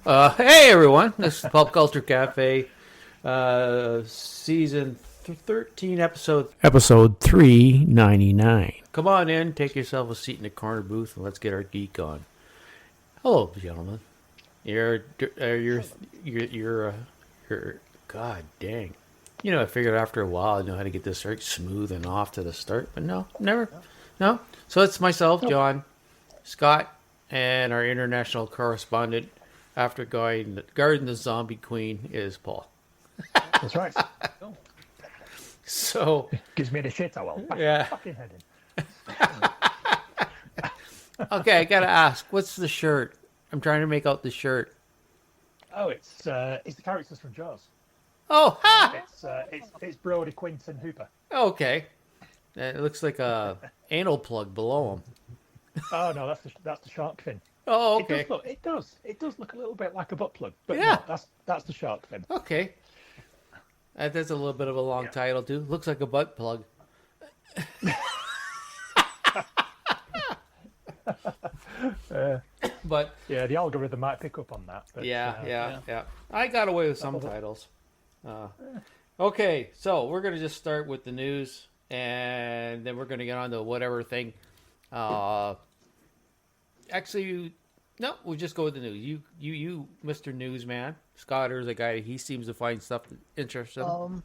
Hey everyone, this is Pop Culture Cafe, season 13, episode 399. Come on in, take yourself a seat in the corner booth, and let's get our geek on. Hello, gentlemen. You're, you're, God dang. I figured after a while I know how to get this right smooth and off to the start, but no, never. No. So it's myself, John, Scott, and our international correspondent after guarding the zombie queen is Paul. That's right. So Gives me the shit. I will. yeah. Fucking head in. Okay, I gotta ask, what's the shirt? I'm trying to make out the shirt. Oh, it's the characters from Jaws. Oh, ha! It's Brody, Quinton, Hooper. Okay. It looks like a anal plug below him. Oh no, that's the shark fin. Oh, okay. It does look a little bit like a butt plug, but Yeah. no, that's the shark fin. Okay. That's a little bit of a long title too. Looks like a butt plug. But Yeah, the algorithm might pick up on that. But, yeah. I got away with some titles. Okay, so we're gonna just start with the news, and then we're gonna get on to whatever thing. Actually, no, we'll just go with the news. You, Mr. Newsman. Scotter's a guy. He seems to find stuff interesting.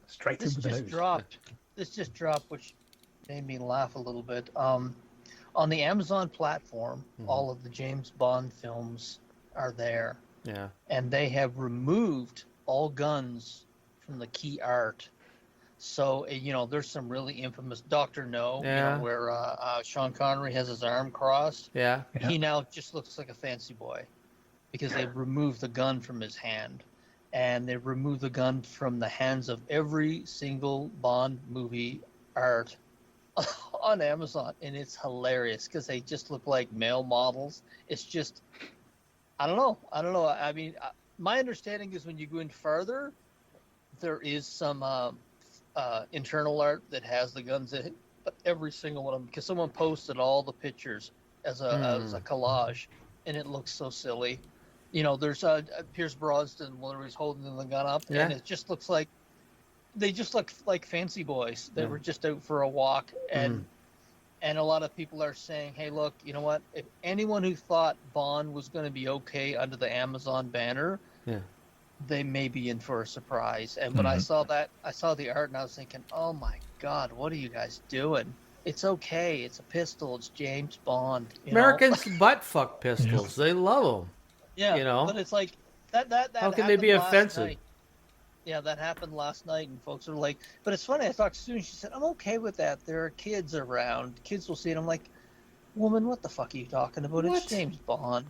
Straight This into the just news. dropped. This just dropped, which made me laugh a little bit. On the Amazon platform, all of the James Bond films are there, Yeah. and they have removed all guns from the key art. So there's some really infamous Doctor No, Yeah. where Sean Connery has his arm crossed. Yeah. Yeah. He now just looks like a fancy boy because they've removed the gun from his hand. And they removed the gun from the hands of every single Bond movie art on Amazon. And it's hilarious because they just look like male models. It's just, I don't know. I mean, my understanding is when you go in further, there is some internal art that has the guns in it. But every single one of them, because someone posted all the pictures as a collage, and it looks so silly. There's Pierce Brosnan where he's holding the gun up, Yeah. and it just looks like they just look like fancy boys that were just out for a walk. And a lot of people are saying, hey, look, you know what? If anyone who thought Bond was going to be okay under the Amazon banner, Yeah. they may be in for a surprise. And when I saw that, I saw the art, and I was thinking, oh my God, what are you guys doing? It's okay. It's a pistol. It's James Bond. Americans butt fuck pistols. They love them. Yeah, but it's like that. How can they be happened last offensive? night. Yeah, that happened last night, and folks are like, but it's funny. I talked to Susan. She said, "I'm okay with that. There are kids around. Kids will see it." I'm like, "Woman, what the fuck are you talking about? What? It's James Bond."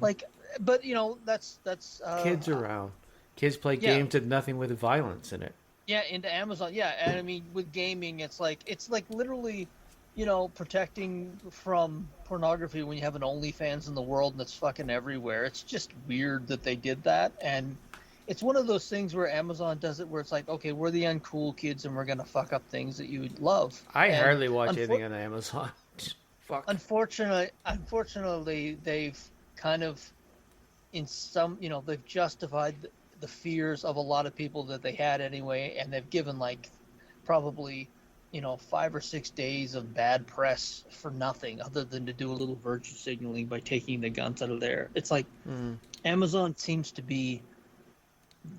Like, but that's Kids around. Kids play games with nothing with violence in it. Yeah, into Amazon. Yeah, and I mean with gaming, it's like literally, protecting from pornography when you have an OnlyFans in the world and it's fucking everywhere. It's just weird that they did that, and it's one of those things where Amazon does it where it's like, okay, we're the uncool kids and we're gonna fuck up things that you would love. I And hardly watch anything on Amazon. Fuck. Unfortunately, they've kind of they've justified the fears of a lot of people that they had anyway, and they've given like probably 5 or 6 days of bad press for nothing other than to do a little virtue signaling by taking the guns out of there. It's like Amazon seems to be,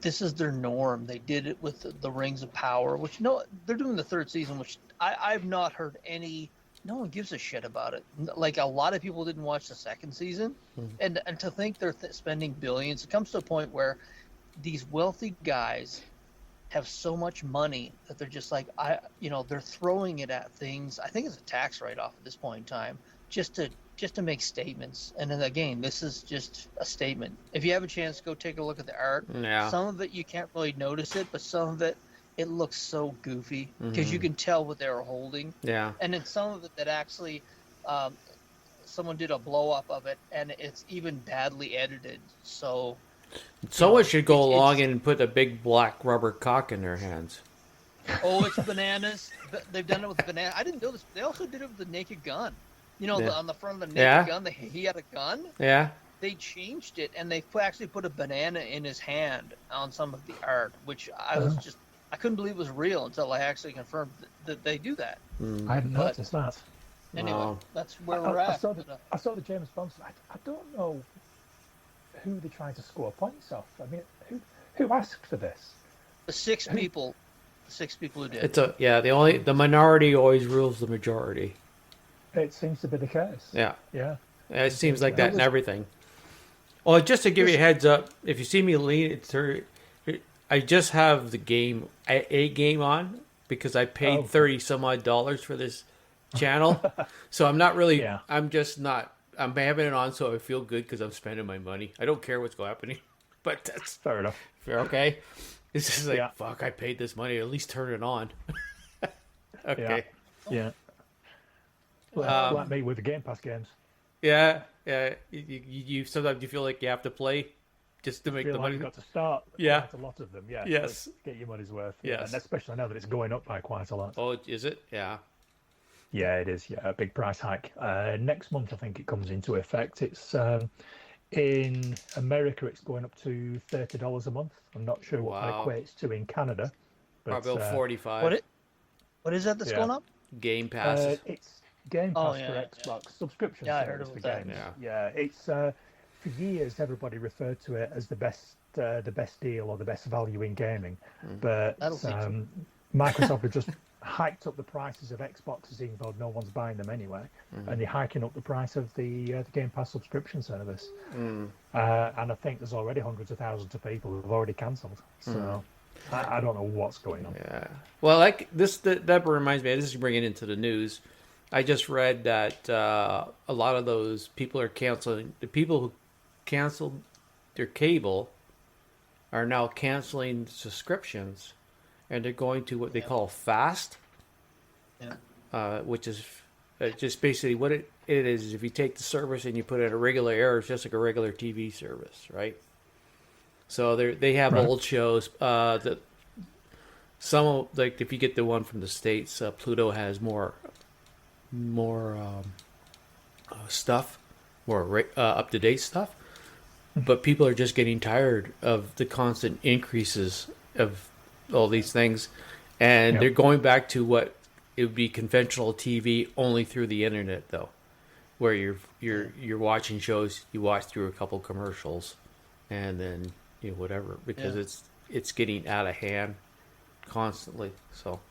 this is their norm. They did it with the Rings of Power, which they're doing the third season, which I've not heard any. No one gives a shit about it. Like a lot of people didn't watch the second season, and to think they're spending billions, it comes to a point where these wealthy guys have so much money that they're just like, they're throwing it at things. I think it's a tax write-off at this point in time, just to make statements. And then again, this is just a statement. If you have a chance, go take a look at the art. Yeah. Some of it you can't really notice it, but some of it looks so goofy because you can tell what they were holding. Yeah. And then some of it that actually, someone did a blow up of it, and it's even badly edited. So Someone should go along and put a big black rubber cock in their hands. Oh, it's bananas. They've done it with banana. I didn't know this. They also did it with the naked gun. On the front of the naked gun, he had a gun. Yeah. they changed it, and they actually put a banana in his hand on some of the art, which I couldn't believe was real until I actually confirmed that they do that. I hadn't But noticed that. anyway, Wow. that's where we're at. I saw the James Bond. I don't know who they're trying to score points off. I mean, who asked for this? The six people who did. It's the minority always rules the majority. It seems to be the case. Yeah. Yeah. It seems like that in everything. Well, just to give you a heads up, if you see me lean, I just have the game, a game on because I paid 30 some odd dollars for this channel. So I'm not really, I'm having it on so I feel good because I'm spending my money. I don't care what's happening, but that's fair enough. Fair, okay? It's just like, fuck, I paid this money, at least turn it on. Okay. Yeah. Like me with the Game Pass games. Yeah. You sometimes you feel like you have to play just to make the money. You've got to start. Yeah. Quite a lot of them. Yeah. Yes. To get your money's worth. Yes. Yeah. And especially now that it's going up by quite a lot. Oh, is it? Yeah. Yeah, it is. Yeah, a big price hike. Next month, I think it comes into effect. It's in America, it's going up to $30 a month. I'm not sure what that equates to in Canada. But, probably about 45. What is that that's going up? Game Pass. It's Game Pass for Xbox subscription service for games. Yeah, it's for years everybody referred to it as the best deal or the best value in gaming, but Microsoft have just hiked up the prices of Xboxes even though no one's buying them anyway, and they're hiking up the price of the Game Pass subscription service. And I think there's already hundreds of thousands of people who've already cancelled. So. I don't know what's going on. Yeah. Well, like this, that reminds me. This is bringing it into the news. I just read that a lot of those people are canceling. The people who canceled their cable are now canceling subscriptions, and they're going to what they call fast. Yeah. Which is just basically what it is. If you take the service and you put it at a regular air, it's just like a regular TV service, right? So they have old shows that some like if you get the one from the States, Pluto has more stuff, more up to date stuff. But people are just getting tired of the constant increases of all these things, and they're going back to what it would be conventional TV only through the internet, though, where you're watching shows, you watch through a couple commercials, and then. Whatever, because it's getting out of hand constantly. So,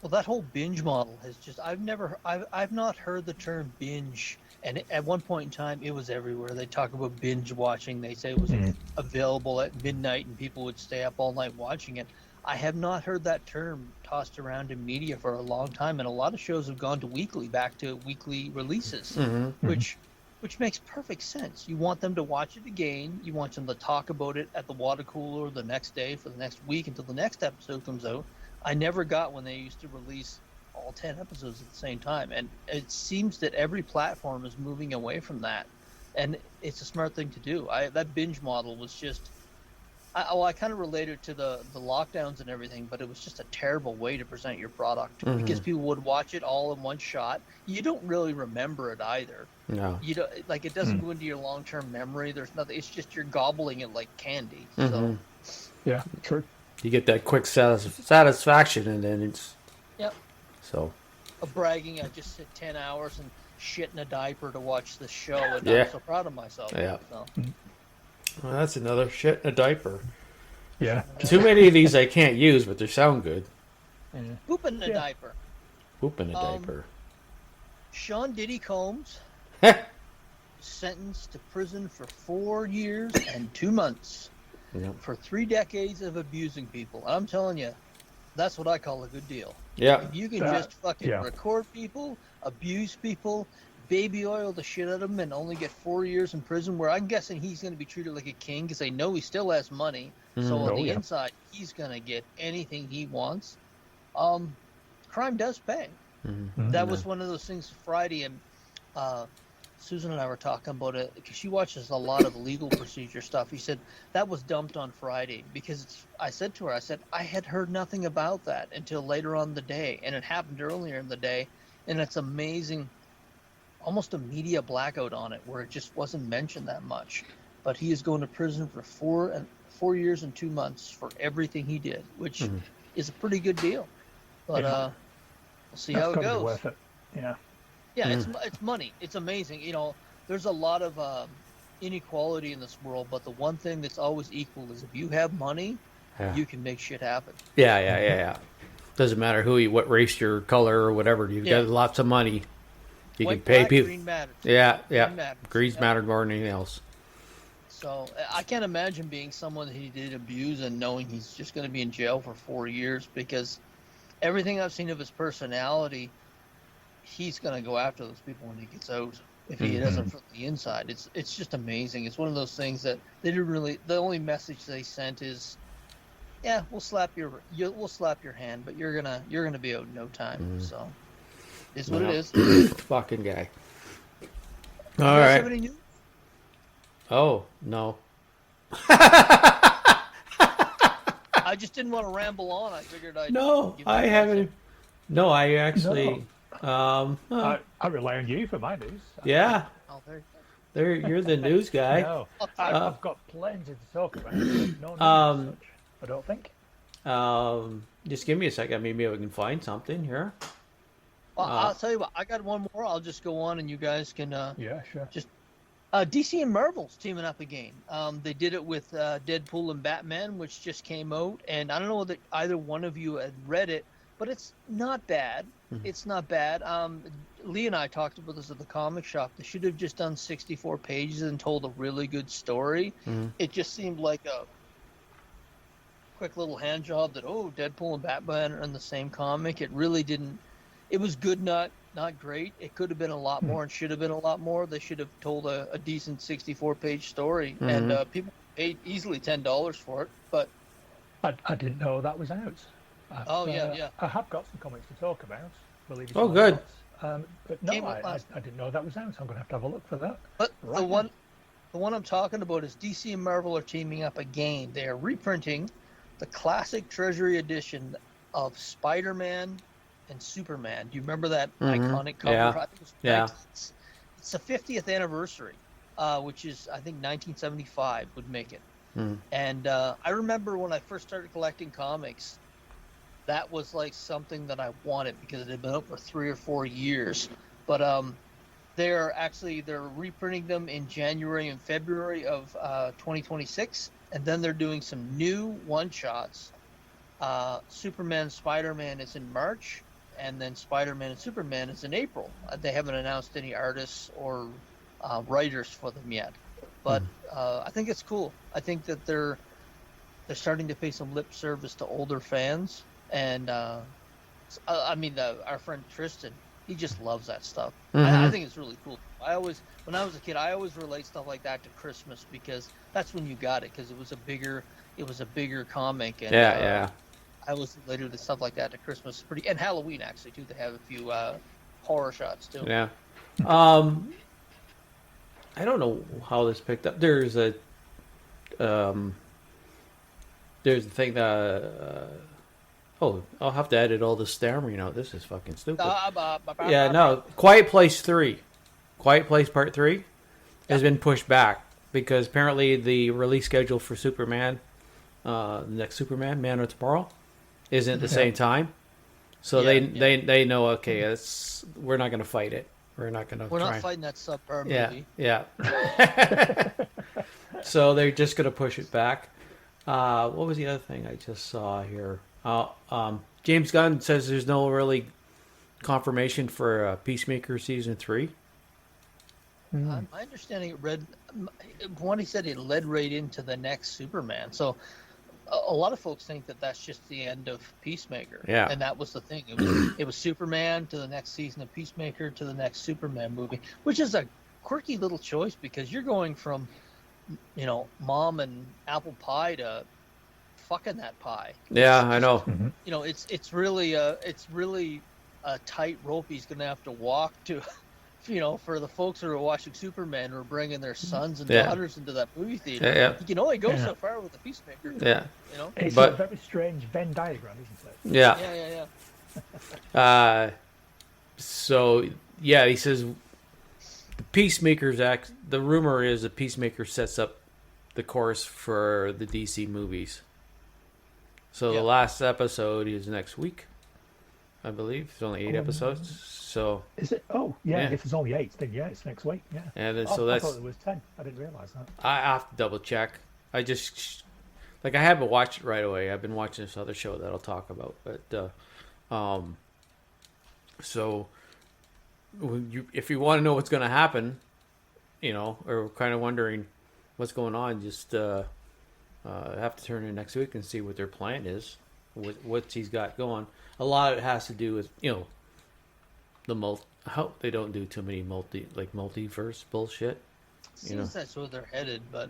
well, that whole binge model has just I've not heard the term binge, and at one point in time it was everywhere. They talk about binge watching. They say it was available at midnight, and people would stay up all night watching it. I have not heard that term tossed around in media for a long time, and a lot of shows have gone to back to weekly releases, which makes perfect sense. You want them to watch it again. You want them to talk about it at the water cooler the next day for the next week until the next episode comes out. I never got when they used to release all 10 episodes at the same time. And it seems that every platform is moving away from that. And it's a smart thing to do. That binge model was just... I kind of related to the lockdowns and everything, but it was just a terrible way to present your product because people would watch it all in one shot. You don't really remember it either. No, you don't like it doesn't go into your long-term memory. There's nothing. It's just you're gobbling it like candy. So yeah, true. You get that quick satisfaction, and then it's So bragging, I just sit 10 hours and shit in a diaper to watch this show, and I'm so proud of myself. Yeah. So. Well, that's another shit in a diaper. Yeah. Too many of these I can't use, but they sound good. Poop in a diaper. Poop in a diaper. Sean Diddy Combs sentenced to prison for 4 years and 2 months for 3 decades of abusing people. I'm telling you, that's what I call a good deal. Yeah. If you can just fucking record people, abuse people, baby oil the shit out of him, and only get 4 years in prison, where I'm guessing he's going to be treated like a king because they know he still has money. So on the inside, he's going to get anything he wants. Crime does pay. That was one of those things Friday, and Susan and I were talking about it because she watches a lot of legal procedure stuff. He said that was dumped on Friday because I said to her, I had heard nothing about that until later on in the day, and it happened earlier in the day, and it's amazing almost a media blackout on it, where it just wasn't mentioned that much. But he is going to prison for 4 years and 2 months for everything he did, which is a pretty good deal. But we'll see how it goes. Worth it. Yeah. Yeah, it's money. It's amazing. There's a lot of inequality in this world, but the one thing that's always equal is if you have money, you can make shit happen. Yeah. Doesn't matter what race, your color, or whatever. You've got lots of money. You White, can pay black, people. Green matters. Yeah. Green matters. Matter more than anything else. So I can't imagine being someone that he did abuse and knowing he's just going to be in jail for 4 years, because everything I've seen of his personality, he's going to go after those people when he gets out. If he doesn't from the inside, it's just amazing. It's one of those things that they didn't really. The only message they sent is, "Yeah, we'll slap your hand, but you're gonna be out in no time." So, it's what it is. Fucking guy. All right. Have any news? Oh no. I just didn't want to ramble on. I figured I'd. No, I haven't. No, I actually. I rely on you for my news. Yeah. Oh, You're the news guy. No, I've got plenty to talk about. No news as such, I don't think. Just give me a second. Maybe I can find something here. Well, I'll tell you what. I got one more. I'll just go on, and you guys can. Yeah, sure. Just DC and Marvel's teaming up again. They did it with Deadpool and Batman, which just came out, and I don't know that either one of you had read it, but it's not bad. It's not bad. Lee and I talked about this at the comic shop. They should have just done 64 pages and told a really good story. It just seemed like a quick little hand job that, Deadpool and Batman are in the same comic. It really didn't. It was good, not great. It could have been a lot more and should have been a lot more. They should have told a decent 64-page story, and people paid easily $10 for it. But I didn't know that was out. Yeah. I have got some comics to talk about. Believe it or good. Not. But no, I didn't know that was out. So I'm going to have a look for that. But the one I'm talking about is DC and Marvel are teaming up again. They are reprinting the classic Treasury edition of Spider-Man and Superman. Do you remember that iconic cover? Yeah. I think it was it's the 50th anniversary, which is, I think, 1975 would make it. And I remember when I first started collecting comics, that was like something that I wanted because it had been out for 3 or 4 years. But they're reprinting them in January and February of 2026, and then they're doing some new one-shots. Superman, Spider-Man is in March, and then Spider-Man and Superman is in April. They haven't announced any artists or writers for them yet, but I think it's cool. I think that they're starting to pay some lip service to older fans, and our friend Tristan, he just loves that stuff. I think it's really cool. When I was a kid, I always relate stuff like that to Christmas because that's when you got it, because it was a bigger comic, and I was related to stuff like that to Christmas, and Halloween actually too. They have a few horror shots too. Yeah. I don't know how this picked up. There's a thing that. I'll have to edit all this stammering out. This is fucking stupid. Yeah, no. Quiet Place 3. Quiet Place Part 3 has been pushed back because apparently the release schedule for Superman, the next Superman, Man of Tomorrow, isn't at the same time. So they know, okay, we're not going to fight it. We're not fighting that subpar movie. Yeah. So they're just going to push it back. What was the other thing I just saw here? James Gunn says there's no really confirmation for Peacemaker season 3. My understanding, he said it led right into the next Superman. So a lot of folks think that that's just the end of Peacemaker. Yeah. And that was the thing. It was Superman to the next season of Peacemaker to the next Superman movie, which is a quirky little choice because you're going from, mom and apple pie to fucking that pie. Yeah, I know. It's really a tight rope he's going to have to walk to. For the folks who are watching Superman or bringing their sons and daughters into that movie theater, you can only go so far with the Peacemaker. Yeah, it's a very strange Venn diagram, isn't it? Yeah. So he says the Peacemaker's act. The rumor is the Peacemaker sets up the course for the DC movies. So the last episode is next week, I believe. There's only 8 episodes. So is it? Oh, yeah. If there's only 8, then it's next week. Yeah. And then, I thought it was 10. I didn't realize that. I have to double check. I just I haven't watched it right away. I've been watching this other show that I'll talk about. But so if you want to know what's going to happen, or kind of wondering what's going on, just have to turn in next week and see what their plan is, what he's got going. A lot of it has to do with how they don't do too many multiverse bullshit. Seems that's where they're headed, but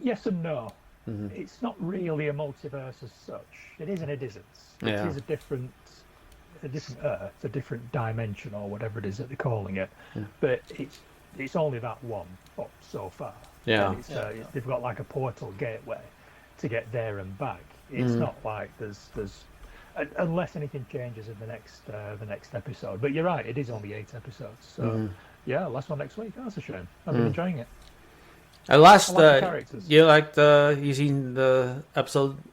yes and no. Mm-hmm. It's not really a multiverse as such. It is and it isn't. It is a different Earth, a different dimension, or whatever it is that they're calling it. Yeah. But it's only that one up so far. Yeah. And they've got like a portal gateway to get there and back. It's not like there's unless anything changes in the next episode. But you're right, it is only 8 episodes. So last one next week. That's a shame. I've been enjoying it. And last, the characters. you seen the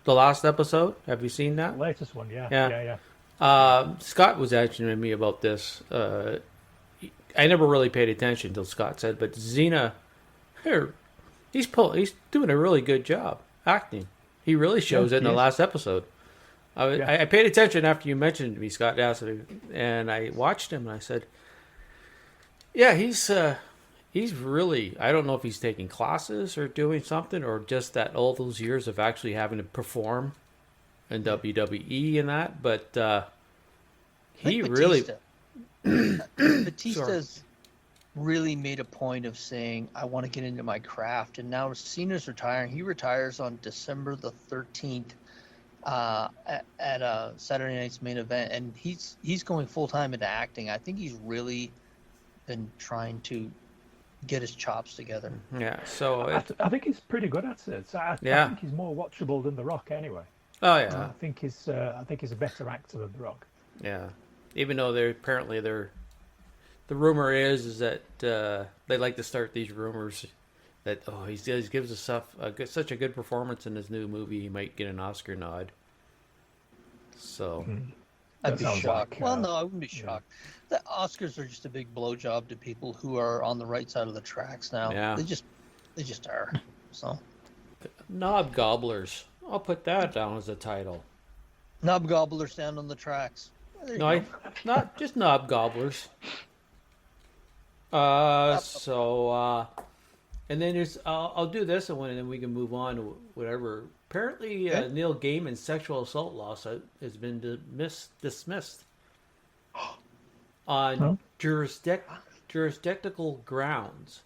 last episode? Have you seen that? The latest one, yeah. Scott was asking me about this. I never really paid attention until Scott said, but Xena, he's doing a really good job acting. He really shows it in the last episode. I paid attention after you mentioned it to me, Scott asked me, and I watched him and I said, yeah, he's really, I don't know if he's taking classes or doing something, or just that all those years of actually having to perform in WWE and that, but he really... Batista's really made a point of saying, I want to get into my craft, and now Cena's retiring. He retires on December the 13th at Saturday Night's Main Event, and he's going full-time into acting. I think he's really been trying to get his chops together. Yeah, so... I think he's pretty good at it. I think he's more watchable than The Rock anyway. Oh, yeah. I think he's a better actor than The Rock. Yeah. Even though the rumor is that they like to start these rumors that he gives us such a good performance in his new movie, he might get an Oscar nod. So I'd be shocked. Well, no, I wouldn't be shocked. The Oscars are just a big blowjob to people who are on the right side of the tracks now. Yeah. They just are. So Knob Gobblers. I'll put that down as a title. Knob Gobblers stand on the tracks. No, not just Knob Gobblers. And then there's I'll do this one, and then we can move on to whatever. Apparently, Neil Gaiman's sexual assault lawsuit has been dismissed on jurisdictional grounds.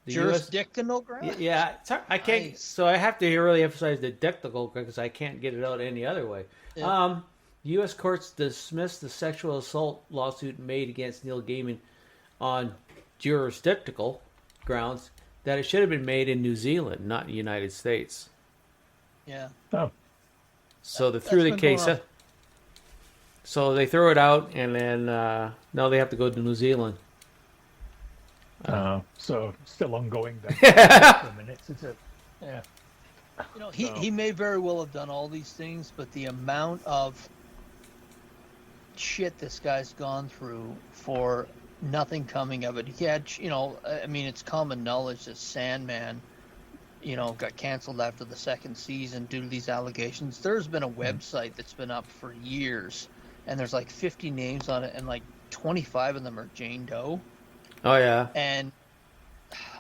Jurisdictional grounds? Yeah, I can't. Nice. So I have to really emphasize the dictical because I can't get it out any other way. Yeah. U.S. courts dismissed the sexual assault lawsuit made against Neil Gaiman on jurisdictional grounds that it should have been made in New Zealand, not the United States. Yeah. Oh. So they threw the case up. So they throw it out, and then now they have to go to New Zealand. So still ongoing then. For a minute, is it? Yeah. He may very well have done all these things, but the amount of shit this guy's gone through for nothing coming of it. He had, I mean, it's common knowledge that Sandman, got canceled after the second season due to these allegations. There's been a website that's been up for years, and there's like 50 names on it, and like 25 of them are Jane Doe. Oh yeah. And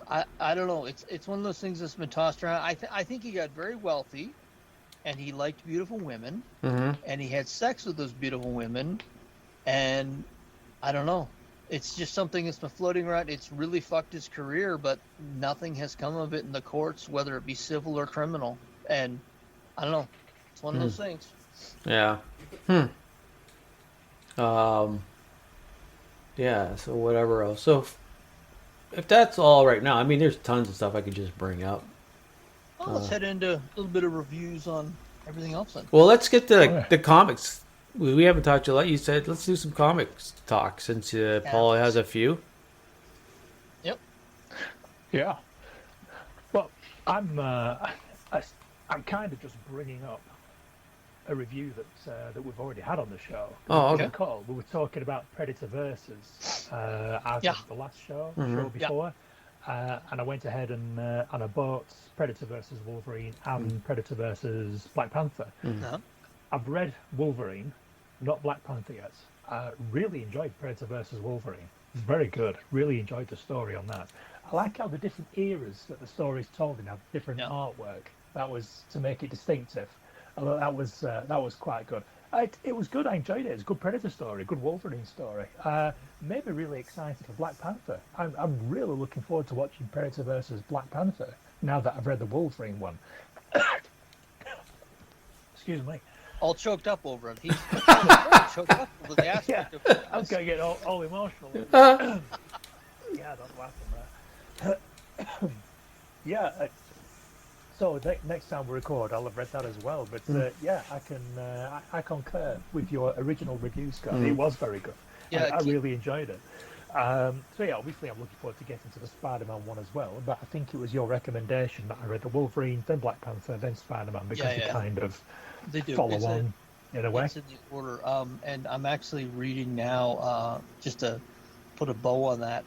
I don't know. It's one of those things that's been tossed around. I think he got very wealthy, and he liked beautiful women, and he had sex with those beautiful women, and I don't know. It's just something that's been floating around. It's really fucked his career, but nothing has come of it in the courts, whether it be civil or criminal. And I don't know. It's one of those things. Yeah. Yeah. So whatever else. So if that's all right now, I mean, there's tons of stuff I could just bring up. Well, let's head into a little bit of reviews on everything else then. Well, let's get to the comics. We haven't talked a lot. You said let's do some comics talk since Paul has a few. Yeah. Well, I'm kind of just bringing up a review that we've already had on the show. Oh, If you okay. recall, we were talking about Predator versus as Yeah. of the last show Mm-hmm. before, and I went ahead and I bought Predator versus Wolverine and Predator versus Black Panther. Uh-huh. I've read Wolverine, not Black Panther yet. Really enjoyed Predator versus Wolverine. Very good. Really enjoyed the story on that. I like how the different eras that the story's told in have different Yeah. artwork. That was to make it distinctive. Although that was quite good. It was good. I enjoyed it. It's a good Predator story, good Wolverine story. Made me really excited for Black Panther. I'm really looking forward to watching Predator versus Black Panther now that I've read the Wolverine one. Excuse me. All choked up over it. He's choked up over the Yeah, aspect of I'm gonna get all emotional. Uh, Yeah, don't laugh on that. Yeah, so next time we record, I'll have read that as well. But yeah, I concur with your original review, Scott. It was very good. Yeah, I really enjoyed it. So yeah, obviously I'm looking forward to getting to the Spider-Man one as well. But I think it was your recommendation that I read the Wolverine, then Black Panther, then Spider-Man because they kind of they do. follow on in a way. It's in the order. And I'm actually reading now, just to put a bow on that.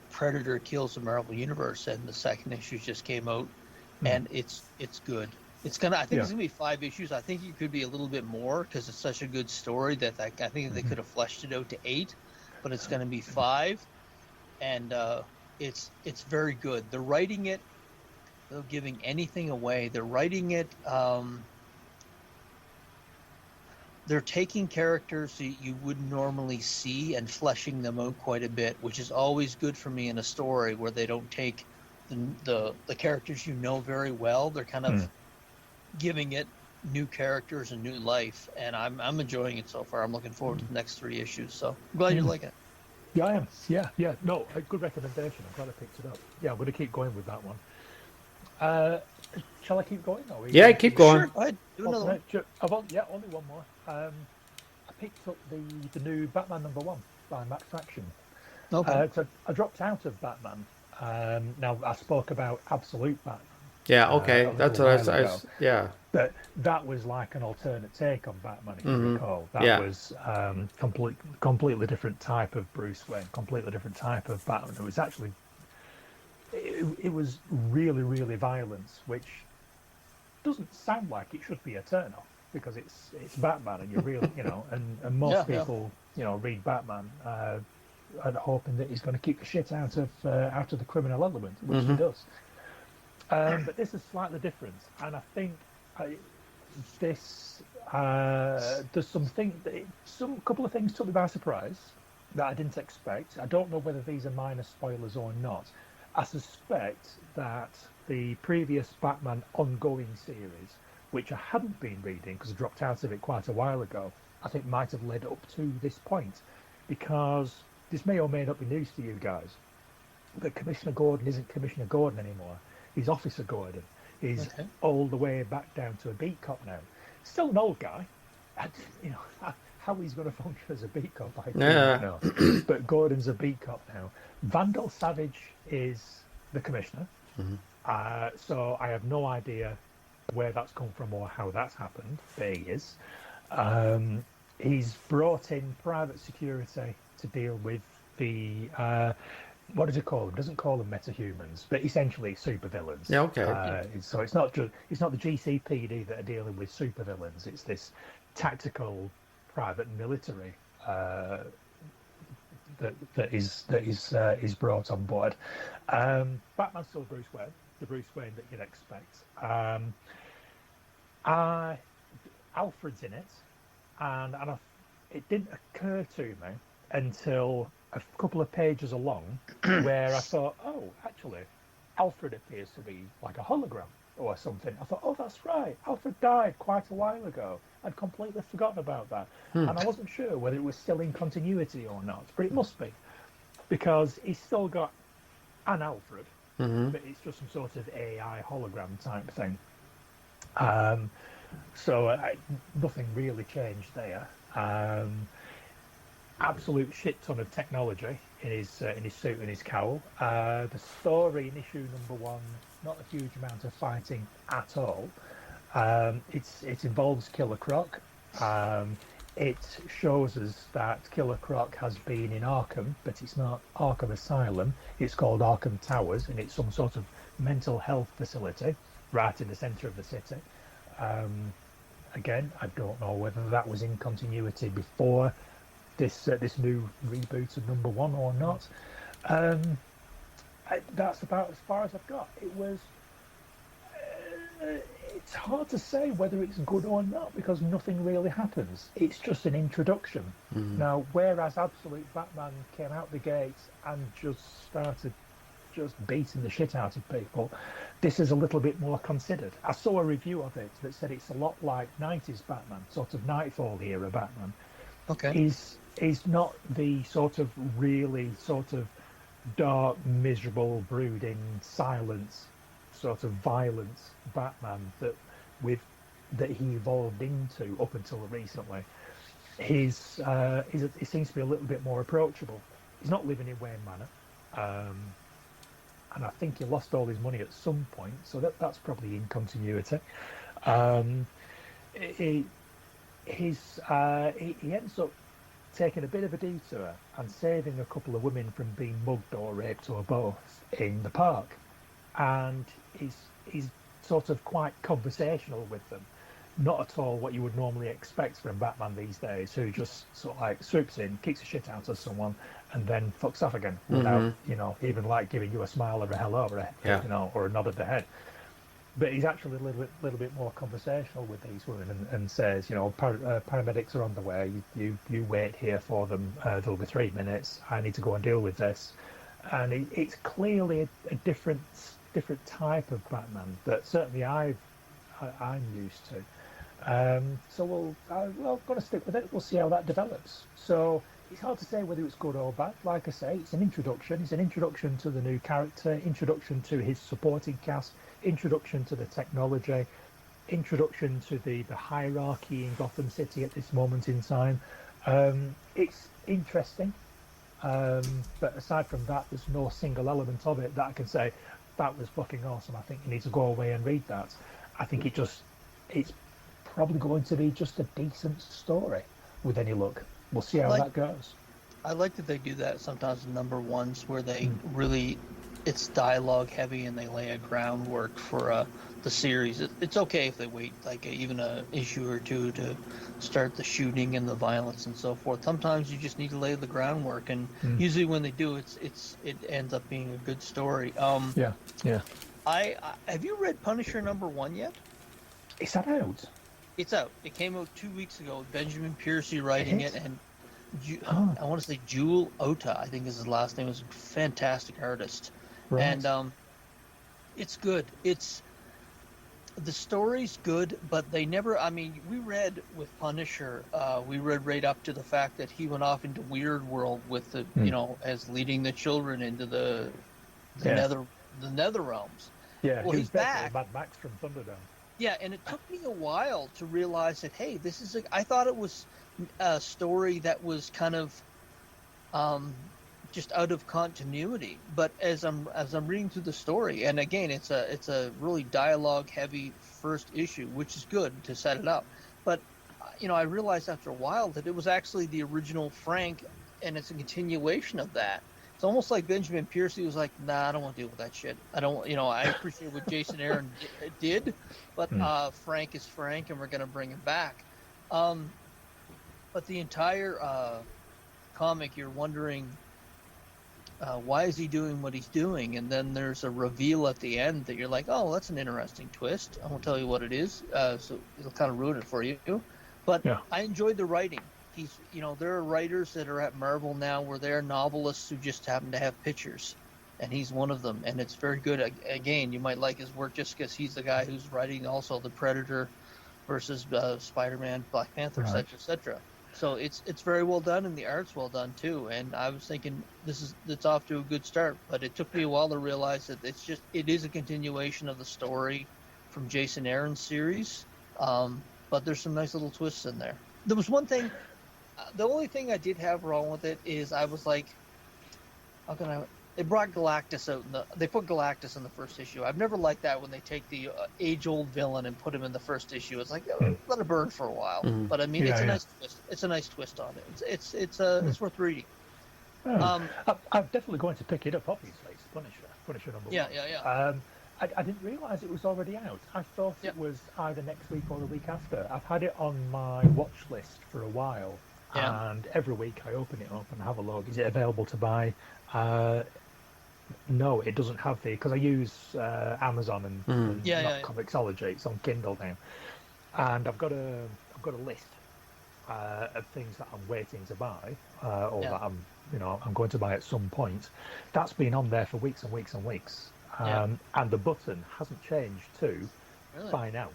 Predator Kills the Marvel Universe, and the second issue just came out, and it's good. It's gonna. I think it's gonna be 5 issues. I think it could be a little bit more because it's such a good story that I think they could have fleshed it out to 8, but it's gonna be 5, and it's very good. They're writing it without giving anything away. They're writing it. They're taking characters that you wouldn't normally see and fleshing them out quite a bit, which is always good for me in a story where they don't take the characters you know very well. They're kind of giving it new characters and new life, and I'm enjoying it so far. I'm looking forward to the next 3 issues. So I'm glad you like it. Yeah, I am. Yeah. No, a good recommendation. I'm glad I picked it up. Yeah, I'm going to keep going with that one. Shall I keep going? yeah, keep going. Sure, go ahead. Do another one. Only one more. I picked up the new Batman #1 by Matt Fraction. Okay. So I dropped out of Batman. Now I spoke about Absolute Batman. Yeah, okay. That's what I was. Yeah. But that was like an alternate take on Batman, if you recall. That was completely different type of Bruce Wayne, completely different type of Batman. It was actually, it was really, really violent, which doesn't sound like it should be a turn off because it's Batman, and you're really, and most people, read Batman and hoping that he's going to keep the shit out of the criminal element, which he does. But this is slightly different, and I think there's some couple of things took me by surprise that I didn't expect. I don't know whether these are minor spoilers or not. I suspect that the previous Batman ongoing series, which I hadn't been reading because I dropped out of it quite a while ago, I think might have led up to this point, because this may or may not be news to you guys, but Commissioner Gordon isn't Commissioner Gordon anymore. He's Officer Gordon. He's all the way back down to a beat cop now. Still an old guy. And, how he's going to function as a beat cop, I don't know. But Gordon's a beat cop now. Vandal Savage is the commissioner. So I have no idea where that's come from or how that's happened. There he is. He's brought in private security to deal with the what does it call them? Doesn't call them metahumans, but essentially supervillains. Yeah, okay. So it's not the GCPD that are dealing with supervillains. It's this tactical private military that is brought on board. Batman's still Bruce Wayne, the Bruce Wayne that you'd expect. Alfred's in it, and it didn't occur to me until a couple of pages along where I thought, oh, actually, Alfred appears to be like a hologram or something. I thought, oh, that's right, Alfred died quite a while ago. I'd completely forgotten about that. And I wasn't sure whether it was still in continuity or not, but it must be, because he's still got an Alfred, but it's just some sort of AI hologram type thing. So nothing really changed there. absolute shit ton of technology in his suit and his cowl. The story in issue number one, not a huge amount of fighting at all. It involves Killer Croc. It shows us that Killer Croc has been in Arkham, but it's not Arkham Asylum. It's called Arkham Towers, and it's some sort of mental health facility right in the centre of the city. Um, Again, I don't know whether that was in continuity before this new reboot of number one or not. Um, that's about as far as I've got. It's hard to say whether it's good or not because nothing really happens. It's just an introduction. Mm-hmm. Now, whereas Absolute Batman came out the gates and just started just beating the shit out of people, this is a little bit more considered. I saw a review of it that said it's a lot like 90s Batman, sort of Nightfall era Batman. Okay. Is not the sort of really sort of dark, miserable, brooding, silence, sort of violence Batman that he evolved into up until recently. He seems to be a little bit more approachable. He's not living in Wayne Manor, and I think he lost all his money at some point, so that's probably in continuity. Um, he, he ends up taking a bit of a detour and saving a couple of women from being mugged or raped or both in the park, and he's sort of quite conversational with them. Not at all what you would normally expect from Batman these days, who just sort of like swoops in, kicks the shit out of someone, and then fucks off again without, even like giving you a smile or a hello or or a nod of the head. But he's actually a little bit more conversational with these women and says, paramedics are on the way. You wait here for them. There'll be 3 minutes. I need to go and deal with this. And it's clearly a different type of Batman that certainly I'm used to. So I'm going to stick with it. We'll see how that develops. So it's hard to say whether it's good or bad. Like I say, it's an introduction. It's an introduction to the new character, introduction to his supporting cast, introduction to the technology, introduction to the hierarchy in Gotham City at this moment in time. It's interesting. But aside from that, there's no single element of it that I can say, that was fucking awesome. I think you need to go away and read that. I think it's probably going to be just a decent story with any luck. We'll see how that goes. I like that they do that sometimes in number ones where they really, it's dialogue heavy and they lay a groundwork for the series. It's okay if they wait like even a issue or two to start the shooting and the violence and so forth. Sometimes you just need to lay the groundwork, and usually when they do, it ends up being a good story. Yeah. I have you read Punisher number one yet? Is that out? It's out. It came out 2 weeks ago. Benjamin Piercy writing it, and I want to say Jewel Ota, I think is his last name, is a fantastic artist. Right. And it's good. The story's good, but they never. I mean, we read with Punisher. We read right up to the fact that he went off into Weird World with the, as leading the children into the nether realms. Yeah, well, he's back. Mad Max from Thunderdome. Yeah, and it took me a while to realize that, hey, this is I thought it was a story that was kind of just out of continuity. But as I'm reading through the story, and again, it's a really dialogue heavy first issue, which is good to set it up. But I realized after a while that it was actually the original Frank, and it's a continuation of that. It's almost like Benjamin Piercy was like, nah, I don't want to deal with that shit. I don't, I appreciate what Jason Aaron did, but Frank is Frank, and we're going to bring him back. But the entire comic, you're wondering, why is he doing what he's doing? And then there's a reveal at the end that you're like, oh, that's an interesting twist. I won't tell you what it is, so it'll kind of ruin it for you. But I enjoyed the writing. There are writers that are at Marvel now where they're novelists who just happen to have pictures, and he's one of them, and it's very good. Again, you might like his work just because he's the guy who's writing also the Predator versus Spider-Man, Black Panther, etc. So it's very well done, and the art's well done too. And I was thinking it's off to a good start, but it took me a while to realize that it is a continuation of the story from Jason Aaron's series, but there's some nice little twists in there. There was one thing The only thing I did have wrong with it is I was like, how can I? They brought Galactus out. They put Galactus in the first issue. I've never liked that when they take the age-old villain and put him in the first issue. It's like let it burn for a while. Mhm. But I mean, it's a nice twist. It's a nice twist on it. It's worth reading. I'm definitely going to pick it up. Obviously, it's Punisher number Yeah, one. yeah. I didn't realise it was already out. I thought it was either next week or the week after. I've had it on my watch list for a while, and every week I open it up and have a look. Is it available to buy? No, it doesn't have the, because I use Amazon and not Comixology. It's on Kindle now, and I've got a list of things that I'm waiting to buy, or that I'm going to buy at some point. That's been on there for weeks and weeks and weeks, and the button hasn't changed to buy now.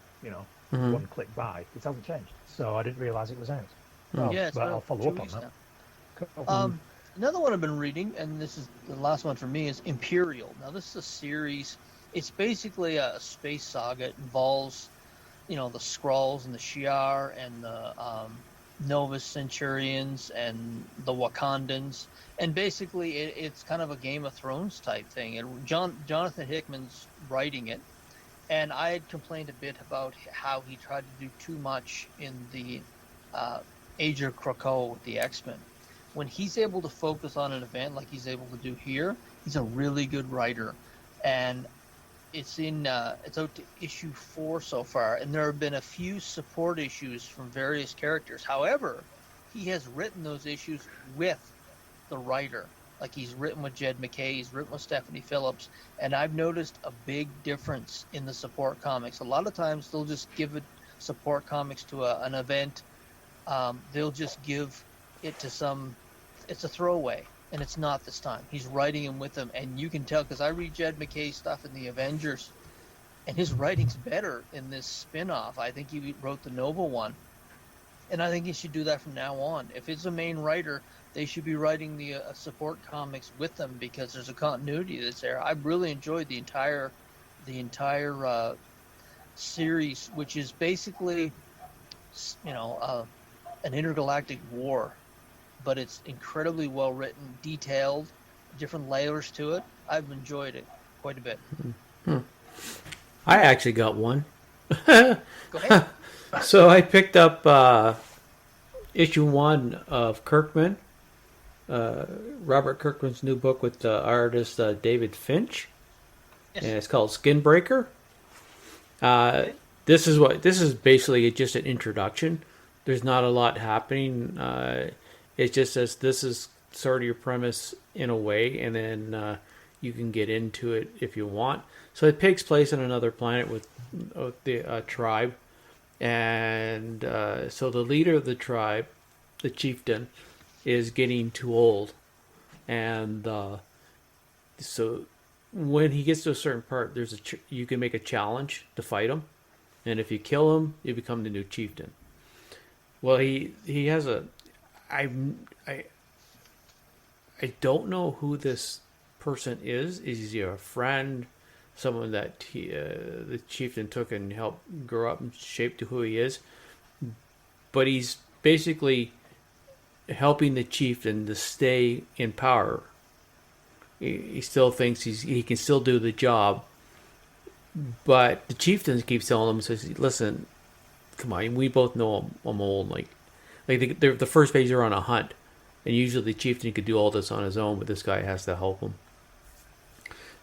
One click buy. It hasn't changed, so I didn't realise it was out. But I'll follow up on that. Cool. Another one I've been reading, and this is the last one for me, is Imperial. Now, this is a series. It's basically a space saga. It involves, the Skrulls and the Shi'ar and the Novus Centurions and the Wakandans. And basically, it's kind of a Game of Thrones type thing. And Jonathan Hickman's writing it. And I had complained a bit about how he tried to do too much in the Age of Krakoa with the X-Men. When he's able to focus on an event like he's able to do here, he's a really good writer. And it's out to issue 4 so far, and there have been a few support issues from various characters. However, he has written those issues with the writer. Like, he's written with Jed McKay, he's written with Stephanie Phillips, and I've noticed a big difference in the support comics. A lot of times they'll just give support comics to an event. They'll just give it to it's a throwaway, and it's not this time. He's writing him with them, and you can tell, because I read Jed McKay stuff in the Avengers, and his writing's better in this spin-off. I think he wrote the Nova one, and I think he should do that from now on. If it's a main writer, they should be writing the support comics with them, because there's a continuity that's there. I really enjoyed the entire series, which is basically, an intergalactic war, but it's incredibly well written, detailed, different layers to it. I've enjoyed it quite a bit. I actually got one. Go ahead. So I picked up issue 1 of Kirkman, Robert Kirkman's new book with artist David Finch, and it's called Skinbreaker. This is basically just an introduction. There's not a lot happening. It just says this is sort of your premise in a way, and then you can get into it if you want. So it takes place on another planet with the tribe, and so the leader of the tribe, the chieftain, is getting too old, and so when he gets to a certain part, you can make a challenge to fight him, and if you kill him, you become the new chieftain. Well, he has I don't know who this person is. Is he a friend, someone that the chieftain took and helped grow up and shape to who he is? But he's basically helping the chieftain to stay in power. He still thinks he can still do the job, but the chieftain keeps telling him, says, "Listen, come on, we both know I'm old. Like the first page they're on a hunt, and usually the chieftain could do all this on his own, but this guy has to help him."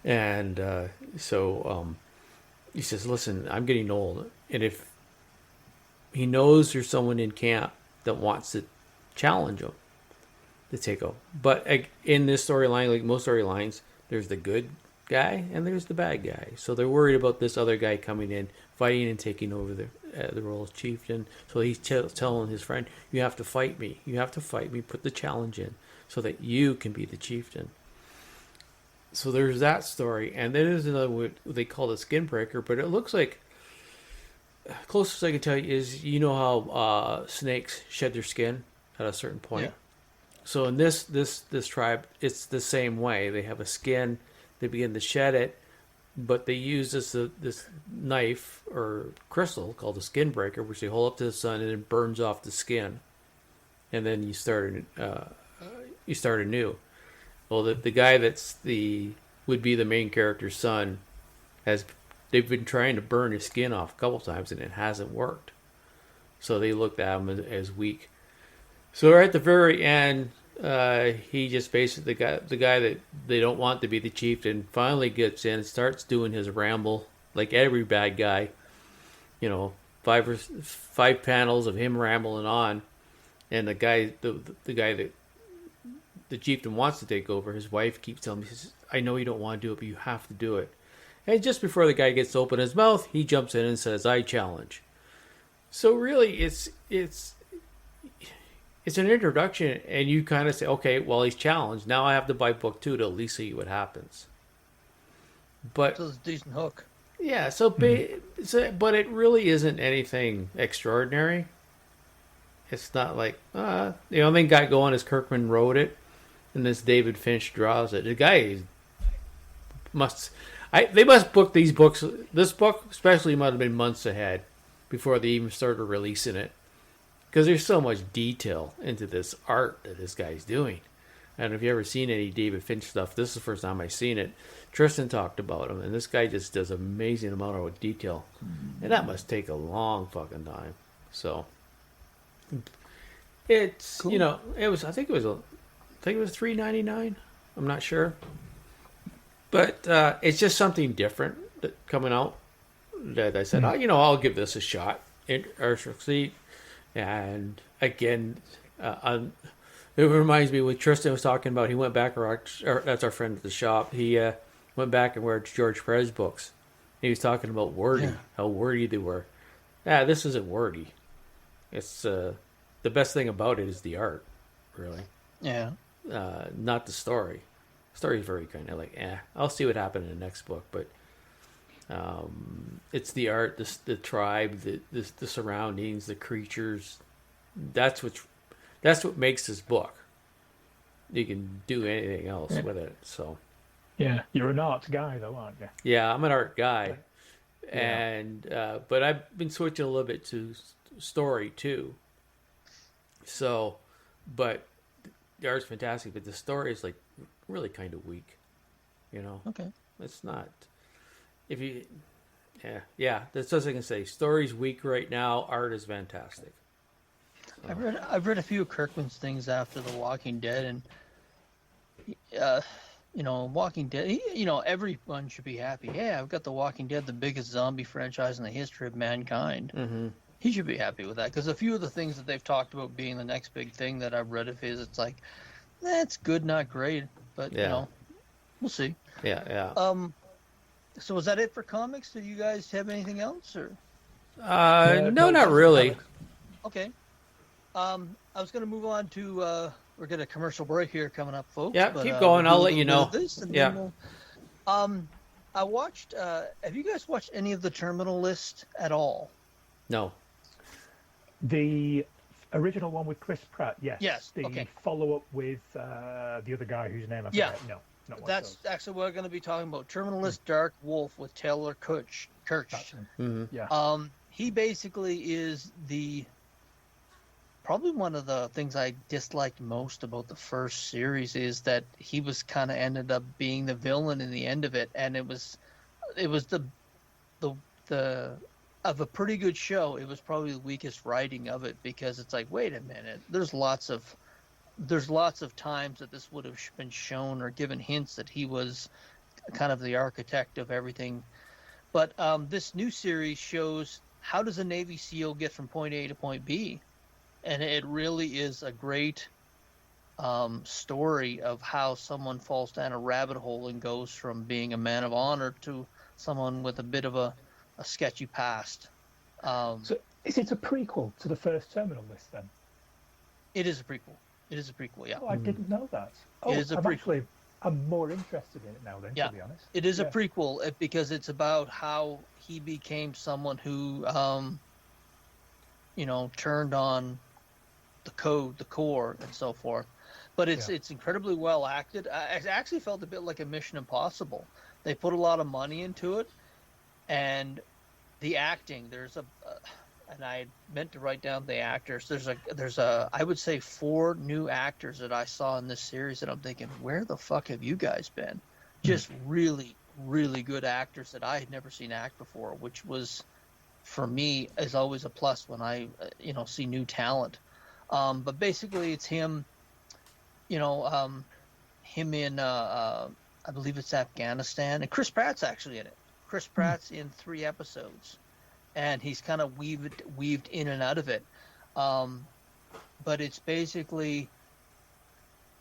And so he says, "Listen, I'm getting old, and if he knows there's someone in camp that wants to challenge him to take over." But in this storyline, like most storylines, there's the good guy and there's the bad guy. So they're worried about this other guy coming in, fighting and taking over the role of chieftain. So he's telling his friend, "You have to fight me. You have to fight me. Put the challenge in so that you can be the chieftain." So there's that story, and then there's another what they call the Skinbreaker, but it looks like, closest I can tell you is, how snakes shed their skin at a certain point. Yeah. So in this tribe, it's the same way. They have a skin, they begin to shed it, but they use this knife or crystal called the Skinbreaker, which they hold up to the sun and it burns off the skin. and then you start anew. Well, the guy would be the main character's son they've been trying to burn his skin off a couple times and it hasn't worked. So they looked at him as weak. So right at the very end, he just basically the guy that they don't want to be the chieftain finally gets in, starts doing his ramble like every bad guy. You know, five panels of him rambling on, and the guy that the chieftain wants to take over, his wife keeps telling him, "I know you don't want to do it, but you have to do it." And just before the guy gets to open his mouth, he jumps in and says, "I challenge." So really, it's an introduction, and you kind of say, "Okay, well, he's challenged. Now I have to buy book 2 to at least see what happens." But so it's a decent hook. Yeah, but it really isn't anything extraordinary. It's not like the only thing got going is Kirkman wrote it, and this David Finch draws it. The guy they must book these books. This book especially might have been months ahead before they even started releasing it, because there's so much detail into this art that this guy's doing. And if you ever seen any David Finch stuff, this is the first time I've seen it. Tristan talked about him, and this guy just does an amazing amount of detail, and that must take a long fucking time. So it's cool. It was I think it was $3.99. I'm not sure, but it's just something different coming out that I said, I'll give this a shot. And again, it reminds me what Tristan was talking about. He went back, that's our friend at the shop. He went back and read George Perez books. He was talking about wordy, how wordy they were. This isn't wordy. It's the best thing about it is the art, really. Yeah. Not the story. The story is very kind of like, I'll see what happened in the next book, but it's the art, the tribe, the surroundings, the creatures. That's what makes this book. You can do anything else with it. So, yeah, you're an art guy, though, aren't you? Yeah, I'm an art guy, and but I've been switching a little bit to story too. So, but the art's fantastic, but the story is like really kind of weak. Okay. It's not. If you, that's what I can say. Story's weak right now. Art is fantastic. I've read a few of Kirkman's things after The Walking Dead, and Walking Dead. Everyone should be happy. Hey, I've got The Walking Dead, the biggest zombie franchise in the history of mankind. Mm-hmm. He should be happy with that, because a few of the things that they've talked about being the next big thing that I've read of his, it's like, that's good, not great, but we'll see. Yeah. So is that it for comics? Do you guys have anything else, or? No, not really. Okay. I was going to move on to we're getting a commercial break here coming up, folks. Yeah, but, keep going. I'll let you know. I watched. Have you guys watched any of the Terminal List at all? No. The original one with Chris Pratt, yes. Yes. The follow-up with the other guy whose name I forget. No. That's actually what we're going to be talking about. Terminal List Dark Wolf with Taylor Kirch. Mm-hmm. Yeah. He basically is probably one of the things I disliked most about the first series is that he was kind of ended up being the villain in the end of it, and it was the of a pretty good show. It was probably the weakest writing of it, because it's like, wait a minute, there's lots of times that this would have been shown or given hints that he was kind of the architect of everything. But this new series shows how does a Navy SEAL get from point A to point B, and it really is a great story of how someone falls down a rabbit hole and goes from being a man of honor to someone with a bit of a sketchy past. So is it a prequel to the first Terminal List then? It is a prequel. Yeah. Oh, I didn't know that. It is a prequel. I'm more interested in it now then, to be honest. It is a prequel because it's about how he became someone who, turned on the code, the core, and so forth. But it's incredibly well acted. I actually felt a bit like a Mission Impossible. They put a lot of money into it, and the acting. There's and I meant to write down the actors. There's a I would say 4 new actors that I saw in this series that I'm thinking, where the fuck have you guys been? Just really, really good actors that I had never seen act before, which was, for me, is always a plus when I see new talent. But basically, it's him. Him in I believe it's Afghanistan, and Chris Pratt's actually in it. Chris Pratt's in 3 episodes, and he's kind of weaved in and out of it. But it's basically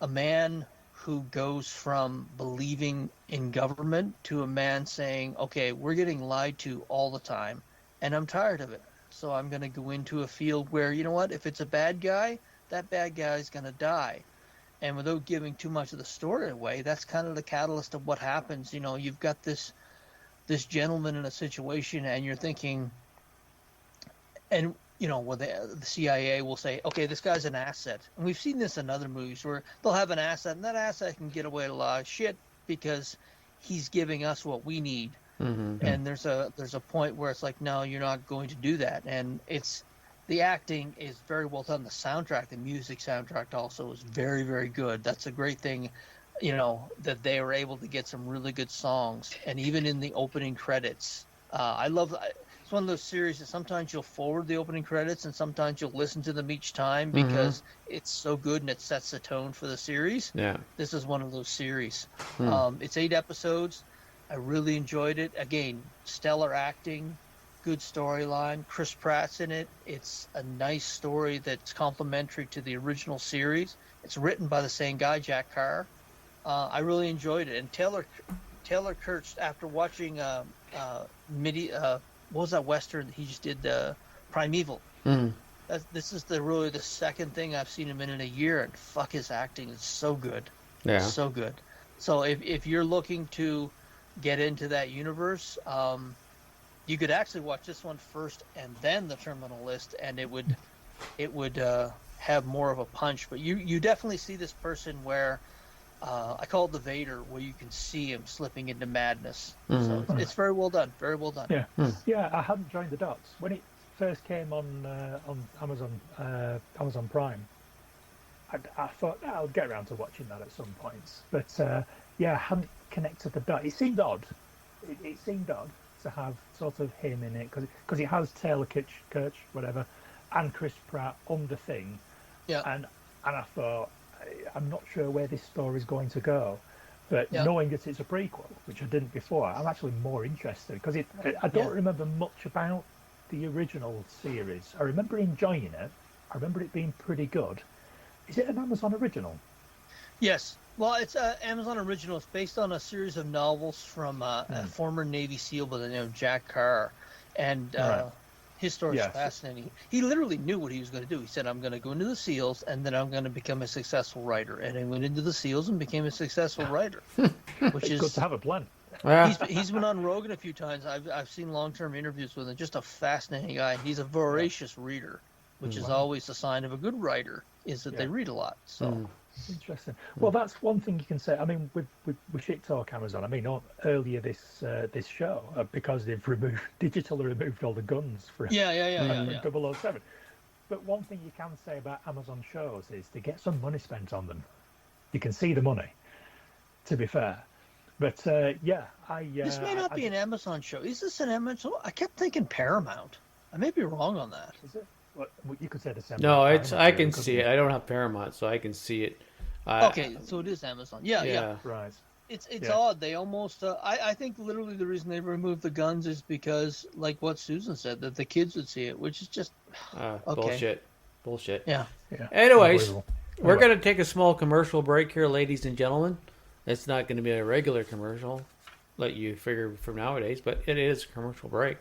a man who goes from believing in government to a man saying, okay, we're getting lied to all the time, and I'm tired of it. So I'm going to go into a field where, you know what, if it's a bad guy, that bad guy is going to die. And without giving too much of the story away, that's kind of the catalyst of what happens. You've got this gentleman in a situation, and you're thinking, and the CIA will say, okay, this guy's an asset. And we've seen this in other movies where they'll have an asset, and that asset can get away with a lot of shit because he's giving us what we need. Mm-hmm. And there's a point where it's like, no, you're not going to do that. And the acting is very well done. The soundtrack, the music soundtrack also is very, very good. That's a great thing, that they were able to get some really good songs. And even in the opening credits, it's one of those series that sometimes you'll forward the opening credits and sometimes you'll listen to them each time because it's so good and it sets the tone for the series. Yeah. This is one of those series. It's 8 episodes. I really enjoyed it. Again, stellar acting, good storyline. Chris Pratt's in it. It's a nice story that's complementary to the original series. It's written by the same guy, Jack Carr. I really enjoyed it. And Taylor Kurtz, after watching what was that Western that he just did, Primeval? This is really the second thing I've seen him in a year, and fuck, his acting is so good. Yeah. So good. So if you're looking to get into that universe, you could actually watch this one first and then the Terminal List, and it would have more of a punch. But you definitely see this person where I call it the Vader, where you can see him slipping into madness. So it's very well done. Very well done. Yeah, yeah. I hadn't joined the dots when it first came on Amazon Prime. I thought I'll get around to watching that at some points, but I hadn't connected the dot. It seemed odd. It seemed odd to have sort of him in it because it has Taylor Kitsch, whatever, and Chris Pratt on the thing. Yeah. And I thought, I'm not sure where this story is going to go, but knowing that it's a prequel, which I didn't before, I'm actually more interested because I don't remember much about the original series. I remember enjoying it. I remember it being pretty good. Is it an Amazon original? Yes. Well, it's an Amazon original. It's based on a series of novels from a former Navy SEAL by the name of Jack Carr, and his story is fascinating. He literally knew what he was going to do. He said, I'm going to go into the SEALs, and then I'm going to become a successful writer. And he went into the SEALs and became a successful writer, which is good to have a plan. He's been on Rogan a few times. I've seen long-term interviews with him. Just a fascinating guy. He's a voracious reader, which is always a sign of a good writer, is that they read a lot. So. Interesting. Well, that's one thing you can say. I mean, we shit talk Amazon. I mean, earlier this show because they've digitally removed all the guns from 007. But one thing you can say about Amazon shows is to get some money spent on them. You can see the money. To be fair, but this may not be an Amazon show. Is this an Amazon? I kept thinking Paramount. I may be wrong on that. Is it? Well, you could say the same. No, I can see it. I don't have Paramount, so I can see it. Okay, so it is Amazon. Yeah. Right. It's odd. They almost. I think literally the reason they removed the guns is because, like what Susan said, that the kids would see it, which is just bullshit. Bullshit. Yeah. Anyways, we're gonna take a small commercial break here, ladies and gentlemen. It's not going to be a regular commercial, let you figure from nowadays, but it is a commercial break.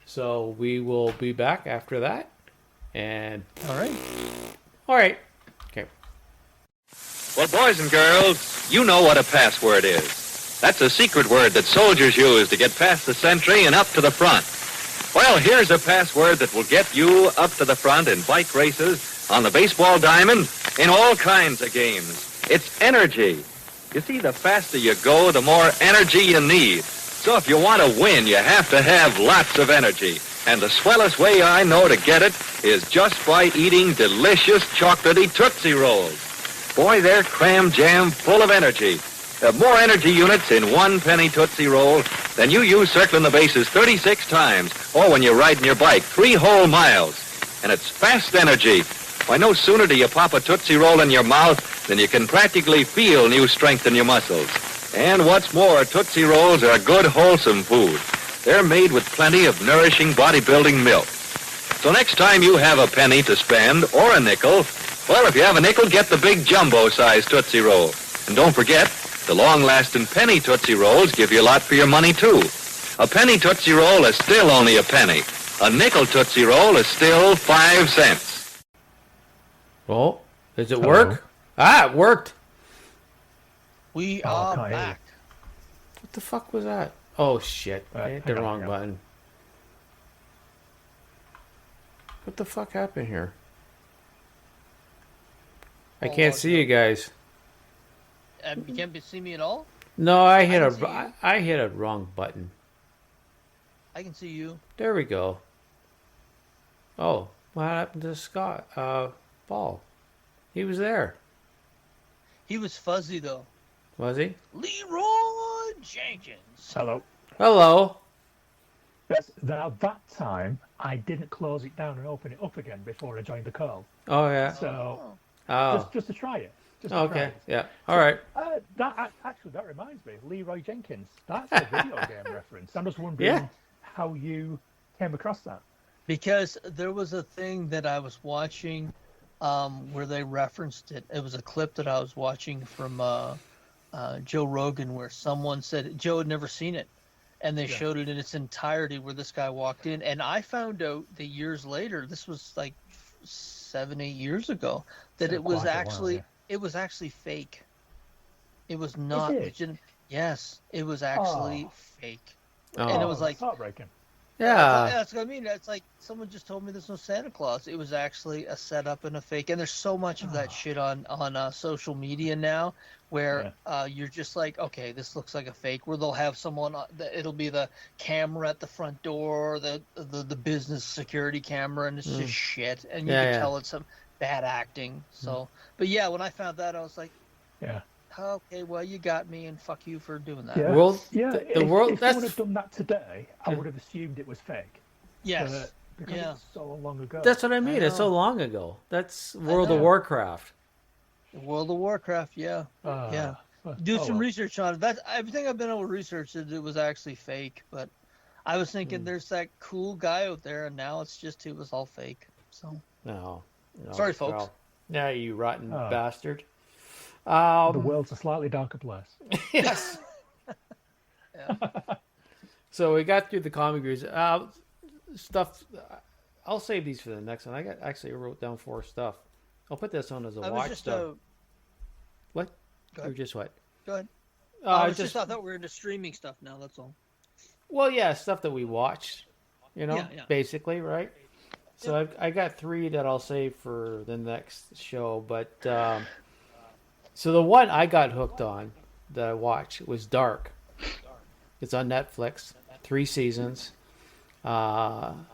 So we will be back after that. And all right. Okay. Well, boys and girls, you know what a password is. That's a secret word that soldiers use to get past the sentry and up to the front. Well, here's a password that will get you up to the front in bike races, on the baseball diamond, in all kinds of games. It's energy. You see, the faster you go, the more energy you need. So if you want to win, you have to have lots of energy. And the swellest way I know to get it is just by eating delicious chocolatey Tootsie Rolls. Boy, they're cram jam full of energy. More energy units in 1 penny Tootsie Roll than you use circling the bases 36 times, or when you're riding your bike 3 whole miles. And it's fast energy. Why, no sooner do you pop a Tootsie Roll in your mouth than you can practically feel new strength in your muscles. And what's more, Tootsie Rolls are good, wholesome food. They're made with plenty of nourishing bodybuilding milk. So next time you have a penny to spend, or a nickel, well, if you have a nickel, get the big jumbo-sized Tootsie Roll. And don't forget, the long-lasting penny Tootsie Rolls give you a lot for your money, too. A penny Tootsie Roll is still only a penny. A nickel Tootsie Roll is still 5 cents. Well, does it work? Ah, it worked. We are back. What the fuck was that? Oh, shit. I hit the wrong button. What the fuck happened here? I can't see you guys. You can't see me at all? No, I hit a wrong button. I can see you. There we go. Oh, what happened to Scott? Paul. He was there. He was fuzzy though. Was he? Leroy Jenkins. Hello. Hello. Yes, now that time I didn't close it down and open it up again before I joined the call. Oh, yeah. So Oh. just to try it. Okay. Yeah. All right. That reminds me, Leroy Jenkins. That's a video game reference. I'm just wondering how you came across that. Because there was a thing that I was watching where they referenced it. It was a clip that I was watching from Joe Rogan where someone said Joe had never seen it. And they showed it in its entirety where this guy walked in. And I found out that years later, this was like 7-8 years ago, that it was actually fake. It was not legitimate. Yes, it was actually fake. And it was like heartbreaking. Yeah. That's what I mean. It's like someone just told me there's no Santa Claus. It was actually a setup and a fake. And there's so much of that shit on social media now where you're just like, okay, this looks like a fake. Where they'll have someone, it'll be the camera at the front door, the business security camera, and it's just shit. And you can tell it's some bad acting. So, but yeah, when I found that, I was like, okay, well, you got me, and fuck you for doing that. Yeah. World, the world. If I would have done that today, I would have assumed it was fake. Yes. Because it's so long ago. That's what I mean. It's so long ago. That's World of Warcraft. World of Warcraft, yeah. Do some research on it. That's everything I've been able to research. It was actually fake, but I was thinking there's that cool guy out there, and now it's just it was all fake. So no sorry, folks. Well, yeah, you rotten bastard. The world's a slightly darker place. Yes. So we got through the comic reviews. Stuff. I'll save these for the next one. I wrote down 4 stuff. I'll put this on as a watch stuff. What? Or just what? Go ahead. I thought we were into streaming stuff now. That's all. Well, yeah, stuff that we watched. Basically, right? So I got 3 that I'll save for the next show, but. So the one I got hooked on that I watched was Dark. It's on Netflix. 3 seasons. 10,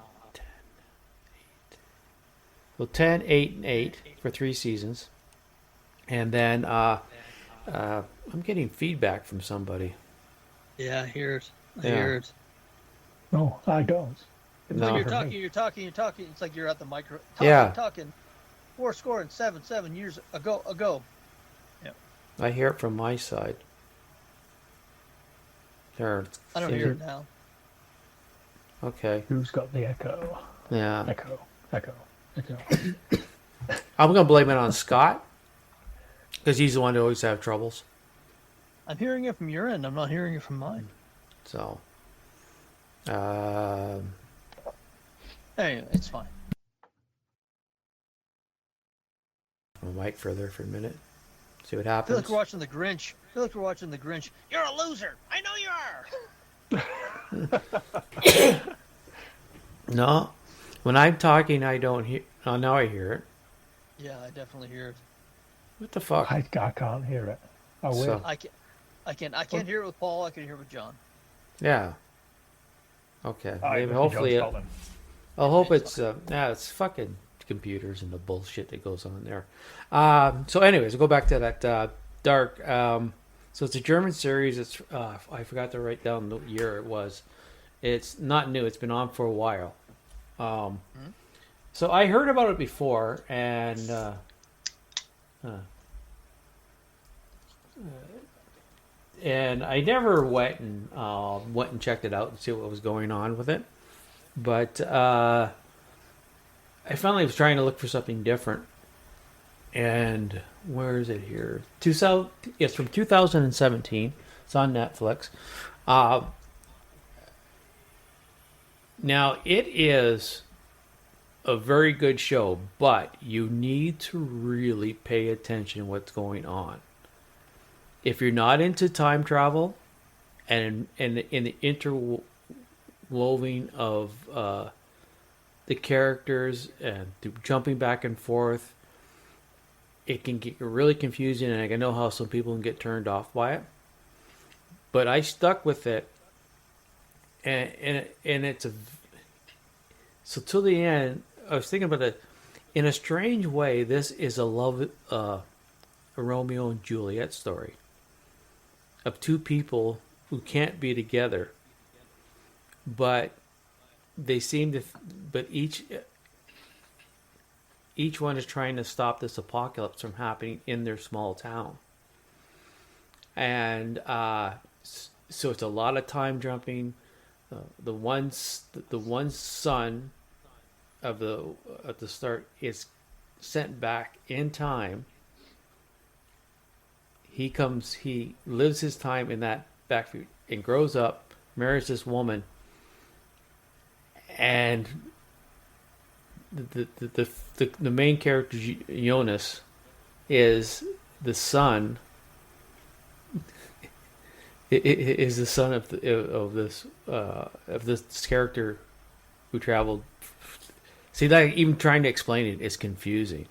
8, and 8 for 3 seasons. And then I'm getting feedback from somebody. Yeah, I hear it. No, I don't. It's No. like you're talking. It's like you're at the micro. Talking. 7 years ago. I hear it from my side. There. I don't hear it now. Okay. Who's got the echo? Yeah. Echo. I'm gonna blame it on Scott because he's the one who always have troubles. I'm hearing it from your end. I'm not hearing it from mine. So. Anyway, it's fine. My mic further for a minute. See what I happens. feel like we're watching The Grinch. You're a loser. I know you are. No. When I'm talking, I don't hear. Oh, now I hear it. Yeah, I definitely hear it. What the fuck? I can't hear it. I will. I can't hear it with Paul. I can hear it with John. Yeah. Okay. Maybe, Lucky hopefully, John Scotland. I'll hope it's it's fucking computers and the bullshit that goes on there. So, anyways, go back to that Dark. So it's a German series. It's I forgot to write down the year it was. It's not new. It's been on for a while. So I heard about it before, and I never went and checked it out and see what was going on with it. But I finally was trying to look for something different. And where is it here? It's from 2017. It's on Netflix. Now, it is a very good show, but you need to really pay attention to what's going on. If you're not into time travel and in the interwoven of the characters and jumping back and forth, it can get really confusing, and I know how some people can get turned off by it. But I stuck with it, and it's so till the end. I was thinking about it in a strange way. This is a Romeo and Juliet story of two people who can't be together, but they seem to. But each one is trying to stop this apocalypse from happening in their small town, and so it's a lot of time jumping. The one son of at the start is sent back in time. He lives his time in that backfield and grows up, marries this woman, and the main character Jonas is the son. Is the son of this character who traveled. See, like even trying to explain it is confusing.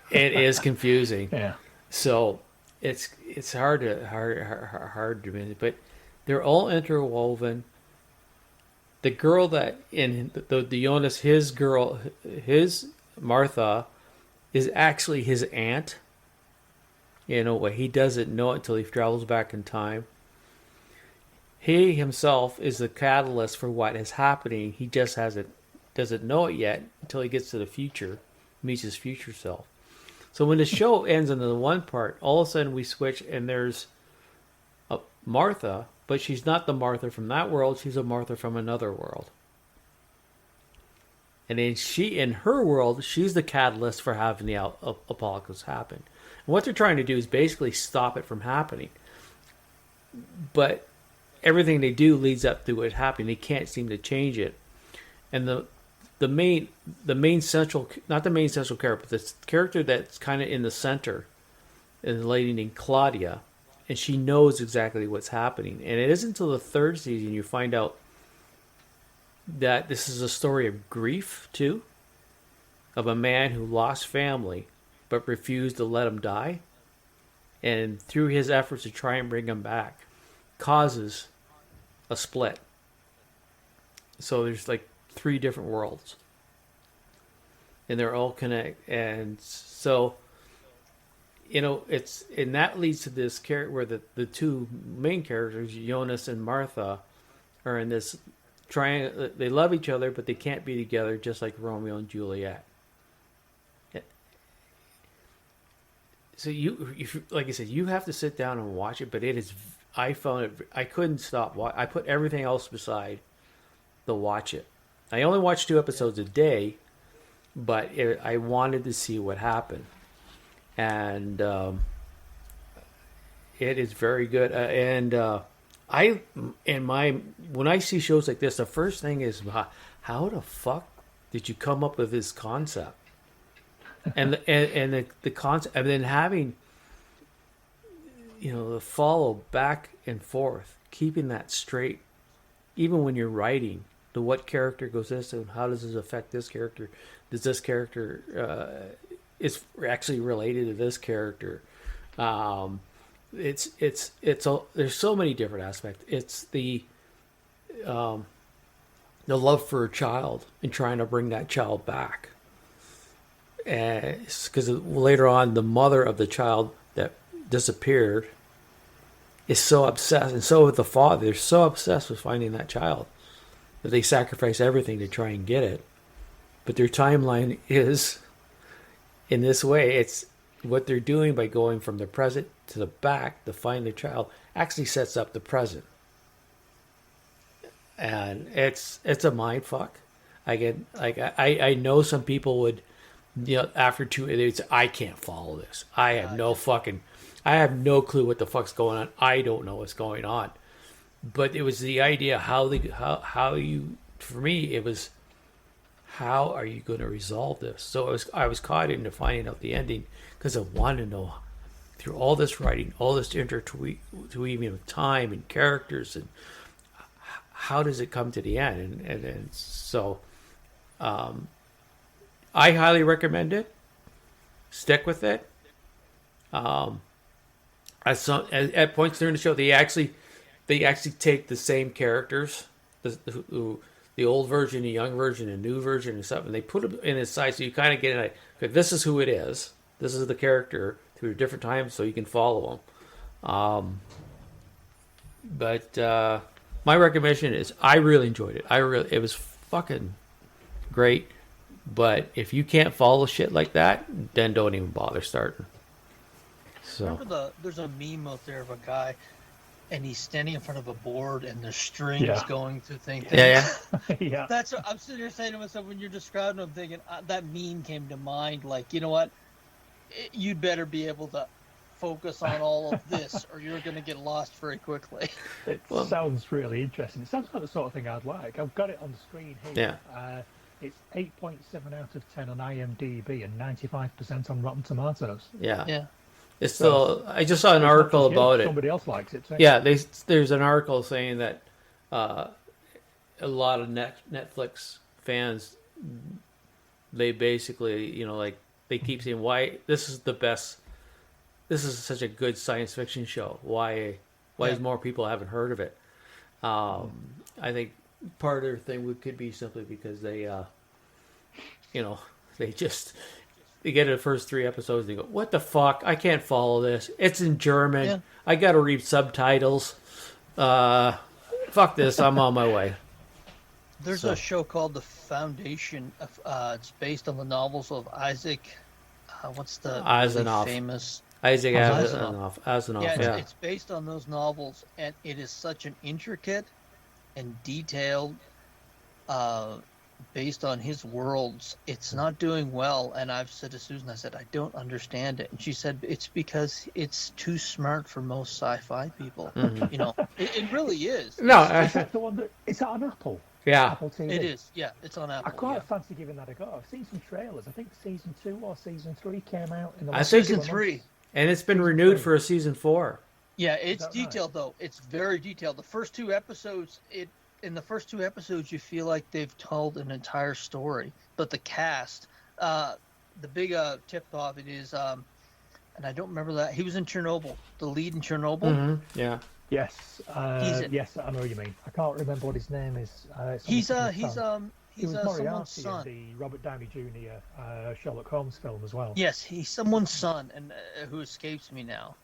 It is confusing. Yeah. So it's hard to manage, but they're all interwoven. The girl that in the Jonas, his Martha, is actually his aunt. You know, he doesn't know it until he travels back in time. He himself is the catalyst for what is happening. He just doesn't know it yet until he gets to the future, meets his future self. So when the show ends in the one part, all of a sudden we switch and there's a Martha, but she's not the Martha from that world. She's a Martha from another world. And then in her world, she's the catalyst for having the apocalypse happen. And what they're trying to do is basically stop it from happening. But everything they do leads up to it happening. They can't seem to change it. And the main central, not the main central character, but the character that's kind of in the center is a lady named Claudia, and she knows exactly what's happening. And it isn't until the third season you find out that this is a story of grief too, of a man who lost family but refused to let him die, and through his efforts to try and bring him back, causes a split. So there's like 3 different worlds, and they're all connected. And so, you know, and that leads to this character where the 2 main characters, Jonas and Martha, are in this triangle. They love each other, but they can't be together, just like Romeo and Juliet. So like I said, you have to sit down and watch it. But it is, I found it. I couldn't stop. I put everything else beside to watch it. I only watch 2 episodes a day, but I wanted to see what happened, and it is very good. When I see shows like this, the first thing is, how the fuck did you come up with this concept? And the concept, and then having, you know, the follow back and forth, keeping that straight, even when you're writing, to what character goes this, and how does this affect this character? Does this character is actually related to this character? there's so many different aspects. It's the love for a child and trying to bring that child back. Because later on, the mother of the child that disappeared is so obsessed, and so with the father, they're so obsessed with finding that child that they sacrifice everything to try and get it. But their timeline is in this way. It's what they're doing by going from the present to the back to find the child actually sets up the present. And it's a mind fuck. I know some people would, after two, they'd say, I can't follow this. I have no clue what the fuck's going on. I don't know what's going on. But it was the idea for me, it was, how are you going to resolve this? So I was caught into finding out the ending because I wanted to know, through all this writing, all this interweaving of time and characters, and how does it come to the end? And so I highly recommend it. Stick with it. At points during the show, they actually take the same characters, the old version, the young version, the new version, and stuff, and they put them in its side, so you kind of get an idea. Okay, this is who it is. This is the character through different times, so you can follow them. But my recommendation is, I really enjoyed it. It was fucking great. But if you can't follow shit like that, then don't even bother starting. So there's a meme out there of a guy, and he's standing in front of a board, and there's strings going through things. Yeah. Yeah. That's what I'm sitting here saying to myself when you're describing. I'm thinking that meme came to mind. Like, you know what? You'd better be able to focus on all of this, or you're going to get lost very quickly. It sounds really interesting. It sounds like the sort of thing I'd like. I've got it on the screen here. Yeah. It's 8.7 out of 10 on IMDb and 95% on Rotten Tomatoes. Yeah. It's still. I just saw an article about it. Somebody else likes it too. Yeah, there's an article saying that a lot of Netflix fans, they basically, they keep saying, why this is the best. This is such a good science fiction show. Why is more people haven't heard of it? I think part of their thing could be simply because they, they get to the first 3 episodes and they go, what the fuck? I can't follow this. It's in German. Yeah. I got to read subtitles. Fuck this. I'm on my way. There's a show called The Foundation. It's based on the novels of Isaac. What's the Asimov. Really famous? Isaac Asimov. Yeah, it's based on those novels, and it is such an intricate and detailed, based on his worlds. It's not doing well, and I've said to Susan, I said, I don't understand it. And she said, it's because it's too smart for most sci-fi people. Mm-hmm. It really is. No, is that the one that it's on Apple? Yeah, Apple TV. It is. Yeah, it's on Apple. I quite fancy giving that a go. I've seen some trailers. I think season 2 or season 3 came out in the last season 3. And it's been renewed for a season 4. Yeah, it's detailed though. It's very detailed. The first 2 episodes, in the first 2 episodes, you feel like they've told an entire story. But the cast, the big tip off it is, and I don't remember that he was in Chernobyl, the lead in Chernobyl. Mm-hmm. Yeah. Yes. Yes, I know what you mean. I can't remember what his name is. He's someone's someone's son. In the Robert Downey Jr. Sherlock Holmes film as well. Yes, he's someone's son, and who escapes me now.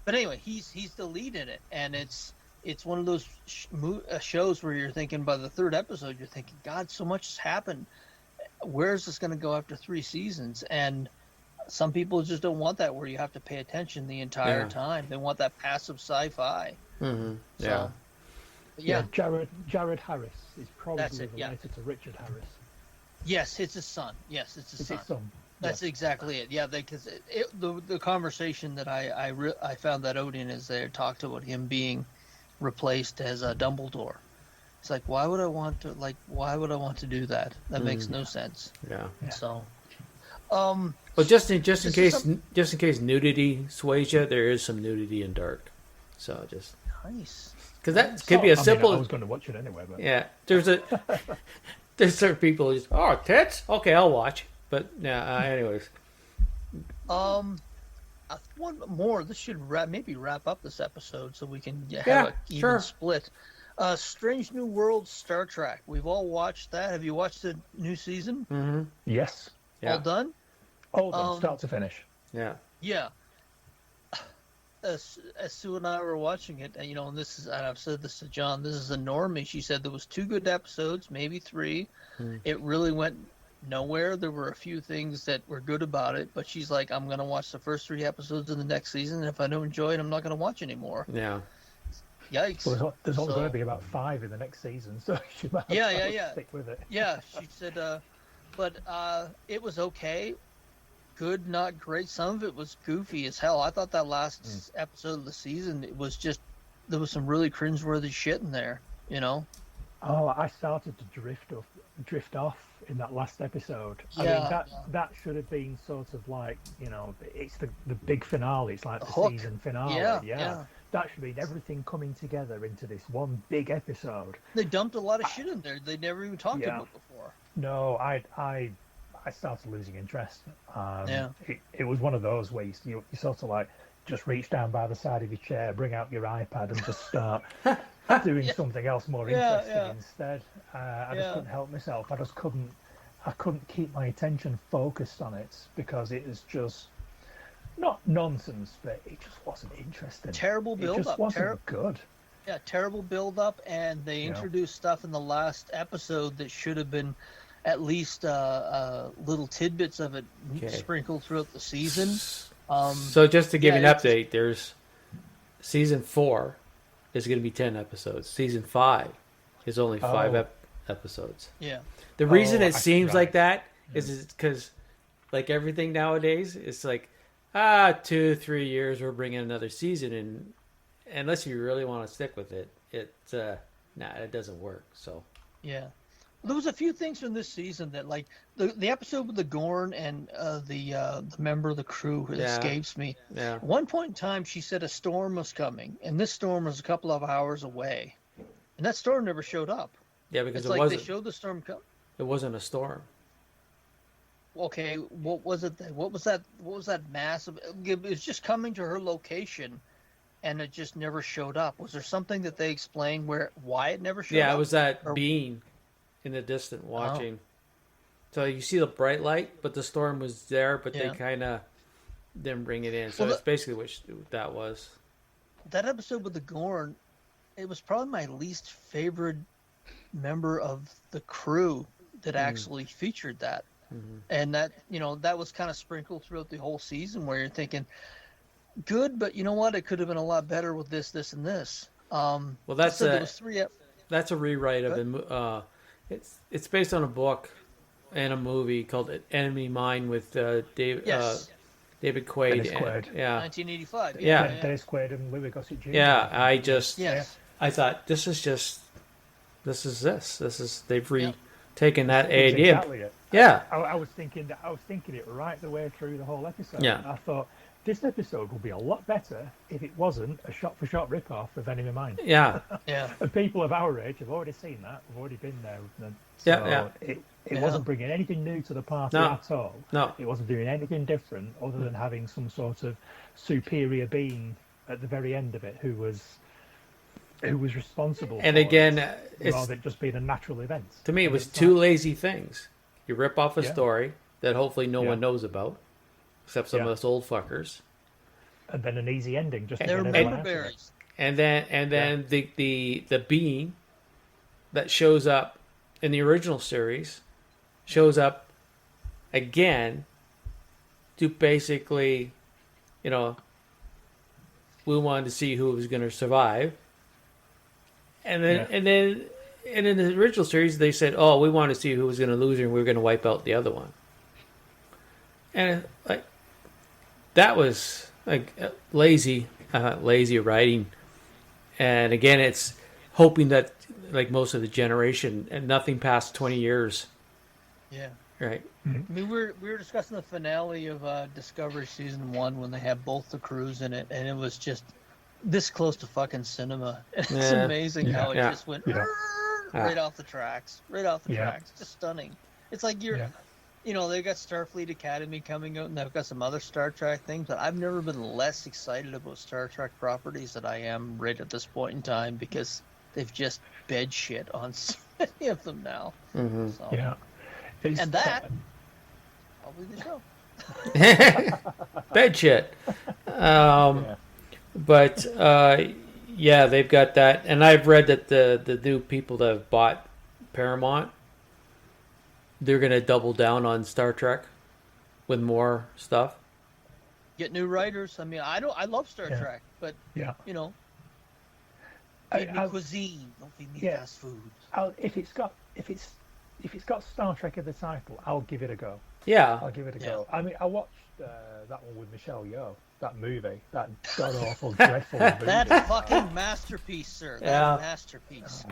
But anyway, he's the lead in it, and it's one of those shows where you're thinking by the 3rd episode, you're thinking, God, so much has happened. Where is this going to go after 3 seasons? And some people just don't want that, where you have to pay attention the entire time. They want that passive sci-fi. Mm-hmm. So, yeah. Jared Harris is probably related to Richard Harris. Yes, it's his son. Yes, it's his son. That's exactly it. Yeah, because the conversation that I found that out in is they talked about him being replaced as a Dumbledore. It's like, why would I want to do that? That makes no sense. Yeah. So, but just in case nudity sways you, there is some nudity in Dark. So just nice. Because that could be a simple. I was going to watch it anyway, but yeah, there's certain people who just tits. Okay, I'll watch. But anyways. one more. This should maybe wrap up this episode so we can have Yeah, a even sure. split. Strange New Worlds Star Trek. We've all watched that. Have you watched the new season? Mm-hmm. Yes. Yeah. All done? All done, start to finish. Yeah. Yeah. As Sue and I were watching it, and and I've said this to John, this is a normie. She said there was 2 good episodes, maybe 3. It really went nowhere. There were a few things that were good about it, but she's like, I'm gonna watch the first 3 episodes of the next season, and if I don't enjoy it, I'm not gonna watch anymore. Yeah. Yikes. Well, there's only going to be about 5 in the next season, so she might stick with it. Yeah, she said, but it was okay. Good, not great. Some of it was goofy as hell. I thought that last episode of the season, it was just, there was some really cringeworthy shit in there, Oh, I started to drift off in that last episode. I Yeah, mean, that should have been sort of like, it's the big finale. It's like the hook. season finale. Yeah. That should be everything coming together into this one big episode. They dumped a lot of shit in there they never even talked about before. No, I started losing interest. Yeah. It was one of those where you sort of like just reach down by the side of your chair, bring out your iPad, and just start doing something else more interesting instead. I just couldn't help myself. I couldn't keep my attention focused on it because it was just not nonsense, but it just wasn't interesting. Terrible build It just up. wasn't good. Yeah, terrible build up, and they introduced stuff in the last episode that should have been at least little tidbits of it sprinkled throughout the season. So just to give you an update, there's season 4 is going to be 10 episodes. Season 5 is only 5 episodes. Yeah. The reason it seems like that is because, like everything nowadays, it's like 2-3 years we're bringing another season, and unless you really want to stick with it, it doesn't work. So yeah. There was a few things from this season that, like the episode with the Gorn and the member of the crew who escapes me. Yeah. At one point in time, she said a storm was coming, and this storm was a couple of hours away, and that storm never showed up. Yeah, because it's like they showed the storm come. It wasn't a storm. Okay, what was it? What was that? What was that massive? It was just coming to her location, and it just never showed up. Was there something that they explained why it never showed up? Yeah, it was that being in the distance watching. So you see the bright light, but the storm was there, but they kind of didn't bring it in. So that's basically what that was. That episode with the Gorn, it was probably my least favorite member of the crew that actually featured that. Mm-hmm. And that, that was kind of sprinkled throughout the whole season where you're thinking, good, but you know what? It could have been a lot better with this, this, and this. Well, that's a rewrite of it's based on a book and a movie called Enemy Mine with David Quaid. Yeah, 1985. Dennis Quaid and Louis Gossett Jr. Yeah, I thought this is they've retaken that idea. Exactly it. Yeah, I was thinking it right the way through the whole episode. Yeah, I thought this episode would be a lot better if it wasn't a shot-for-shot rip-off of Enemy Mine. Yeah. And people of our age have already seen that. We've already been there. So it wasn't bringing anything new to the party at all. No. It wasn't doing anything different other than having some sort of superior being at the very end of it who was responsible and for again, it, rather than just being a natural event. To me, it was two lazy things. You rip off a story that hopefully no one knows about, except some of us old fuckers. And then an easy ending, just they're memberberries. And then the being that shows up in the original series shows up again to basically, we wanted to see who was going to survive. And then and in the original series they said, "Oh, we wanted to see who was going to lose and we were going to wipe out the other one." And that was lazy writing. And again, it's hoping that like most of the generation and nothing past 20 years. Yeah. Right. I mean, we were discussing the finale of Discovery Season 1 when they had both the crews in it, and it was just this close to fucking cinema. It's amazing how it just went right off the tracks. Just stunning. It's like you know, they've got Starfleet Academy coming out, and they've got some other Star Trek things, but I've never been less excited about Star Trek properties than I am right at this point in time, because they've just bed shit on so many of them now. Mm-hmm. So, Yeah. and that, probably the show. Bed shit. Yeah. But yeah, they've got that, and I've read that the new people that have bought Paramount, they're gonna double down on Star Trek with more stuff. Get new writers. I mean, I love Star Yeah. Trek, but Yeah. you know, I- feed me I- cuisine, don't feed me Yeah. fast food. If it's got Star Trek in the title, I'll give it a go. Yeah, I'll give it a Yeah. go. I mean, I watched that one with Michelle Yeoh, that movie, that god awful, dreadful movie. That fucking masterpiece, sir. That Yeah. masterpiece.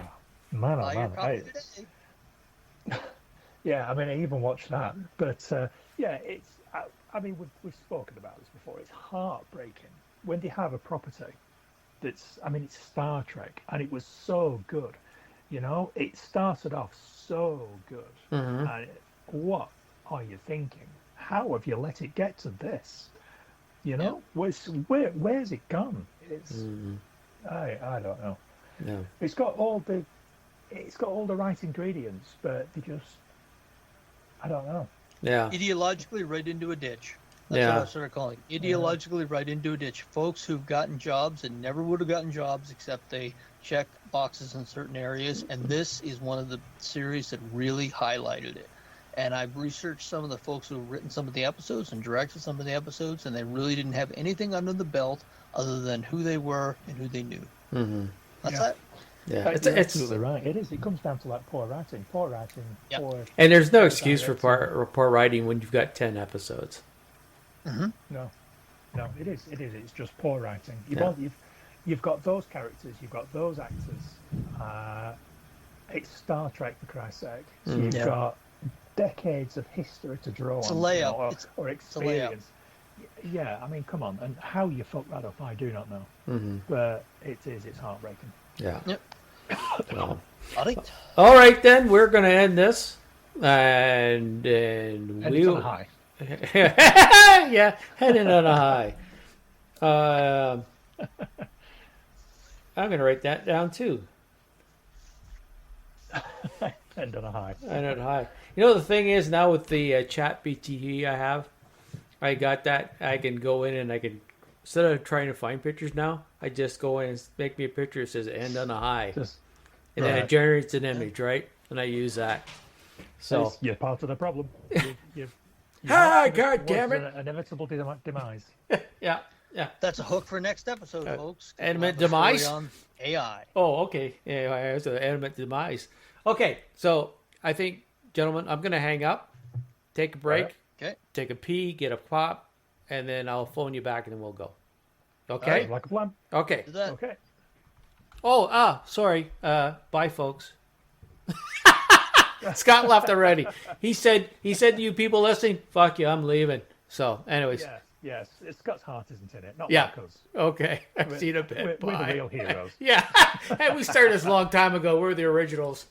Man, Buy oh your man, copy today. yeah. I mean, I even watched that, but yeah, it's. I mean, we've spoken about this before. It's heartbreaking when they have a property that's. I mean, it's Star Trek, and it was so good. You know, it started off so good. Mm-hmm. And what are you thinking? How have you let it get to this? You know, where's it gone? It's I don't know. yeah, It's got all the right ingredients, but they just I don't know. yeah, Ideologically right into a ditch. That's Yeah. what I started calling it. Ideologically right into a ditch. Folks who've gotten jobs and never would have gotten jobs except they check boxes in certain areas, and this is one of the series that really highlighted it. And I've researched some of the folks who've written some of the episodes and directed some of the episodes, and they really didn't have anything under the belt other than who they were and who they knew. mm-hmm. That's Yeah. it. Yeah. You're absolutely right. It is. It comes down to like poor writing, Yep. poor. And there's no excuse for directing. poor writing when you've got 10 episodes. No, it is. It's just poor writing. Yeah. You've got those characters, you've got those actors. It's Star Trek, for Christ's sake. So you've Yeah. got decades of history to draw It's on, a layup. or It's a layup. experience. Yeah, I mean, come on. And how you fuck that up, I do not know. Mm-hmm. But it is. It's heartbreaking. Yeah. Yep. Well, All right. all right, then we're going to end this, and And it's we'll on a high. yeah, heading on a high. I'm going to write that down too. End on a high. Heading on a high. You know, the thing is now with the chat BTE I have, I got that. I can go in and I can, instead of trying to find pictures now, I just go in and make me a picture that says end on a high. Just And then it right. generates an image, right? And I use that. So, you're part of the problem. You've God damn it. An inevitable demise. yeah. That's a hook for next episode, folks. animate We'll have a story demise? on AI. Oh, okay. Yeah, it's an animate demise. Okay, so I think, gentlemen, I'm going to hang up, take a break, Okay. take a pee, get a pop, and then I'll phone you back and then we'll go. Okay? Like a plan. Okay. Do that. Okay. Oh, sorry. Bye, folks. Scott left already. He said to you people listening, fuck you, I'm leaving. So, anyways. Yes. Scott's heart isn't in it. Not Yeah. like us. Okay. I've seen a bit. We're the Bye. real heroes. Yeah. And we started this a long time ago. We're the originals.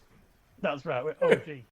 That's right. We're OG.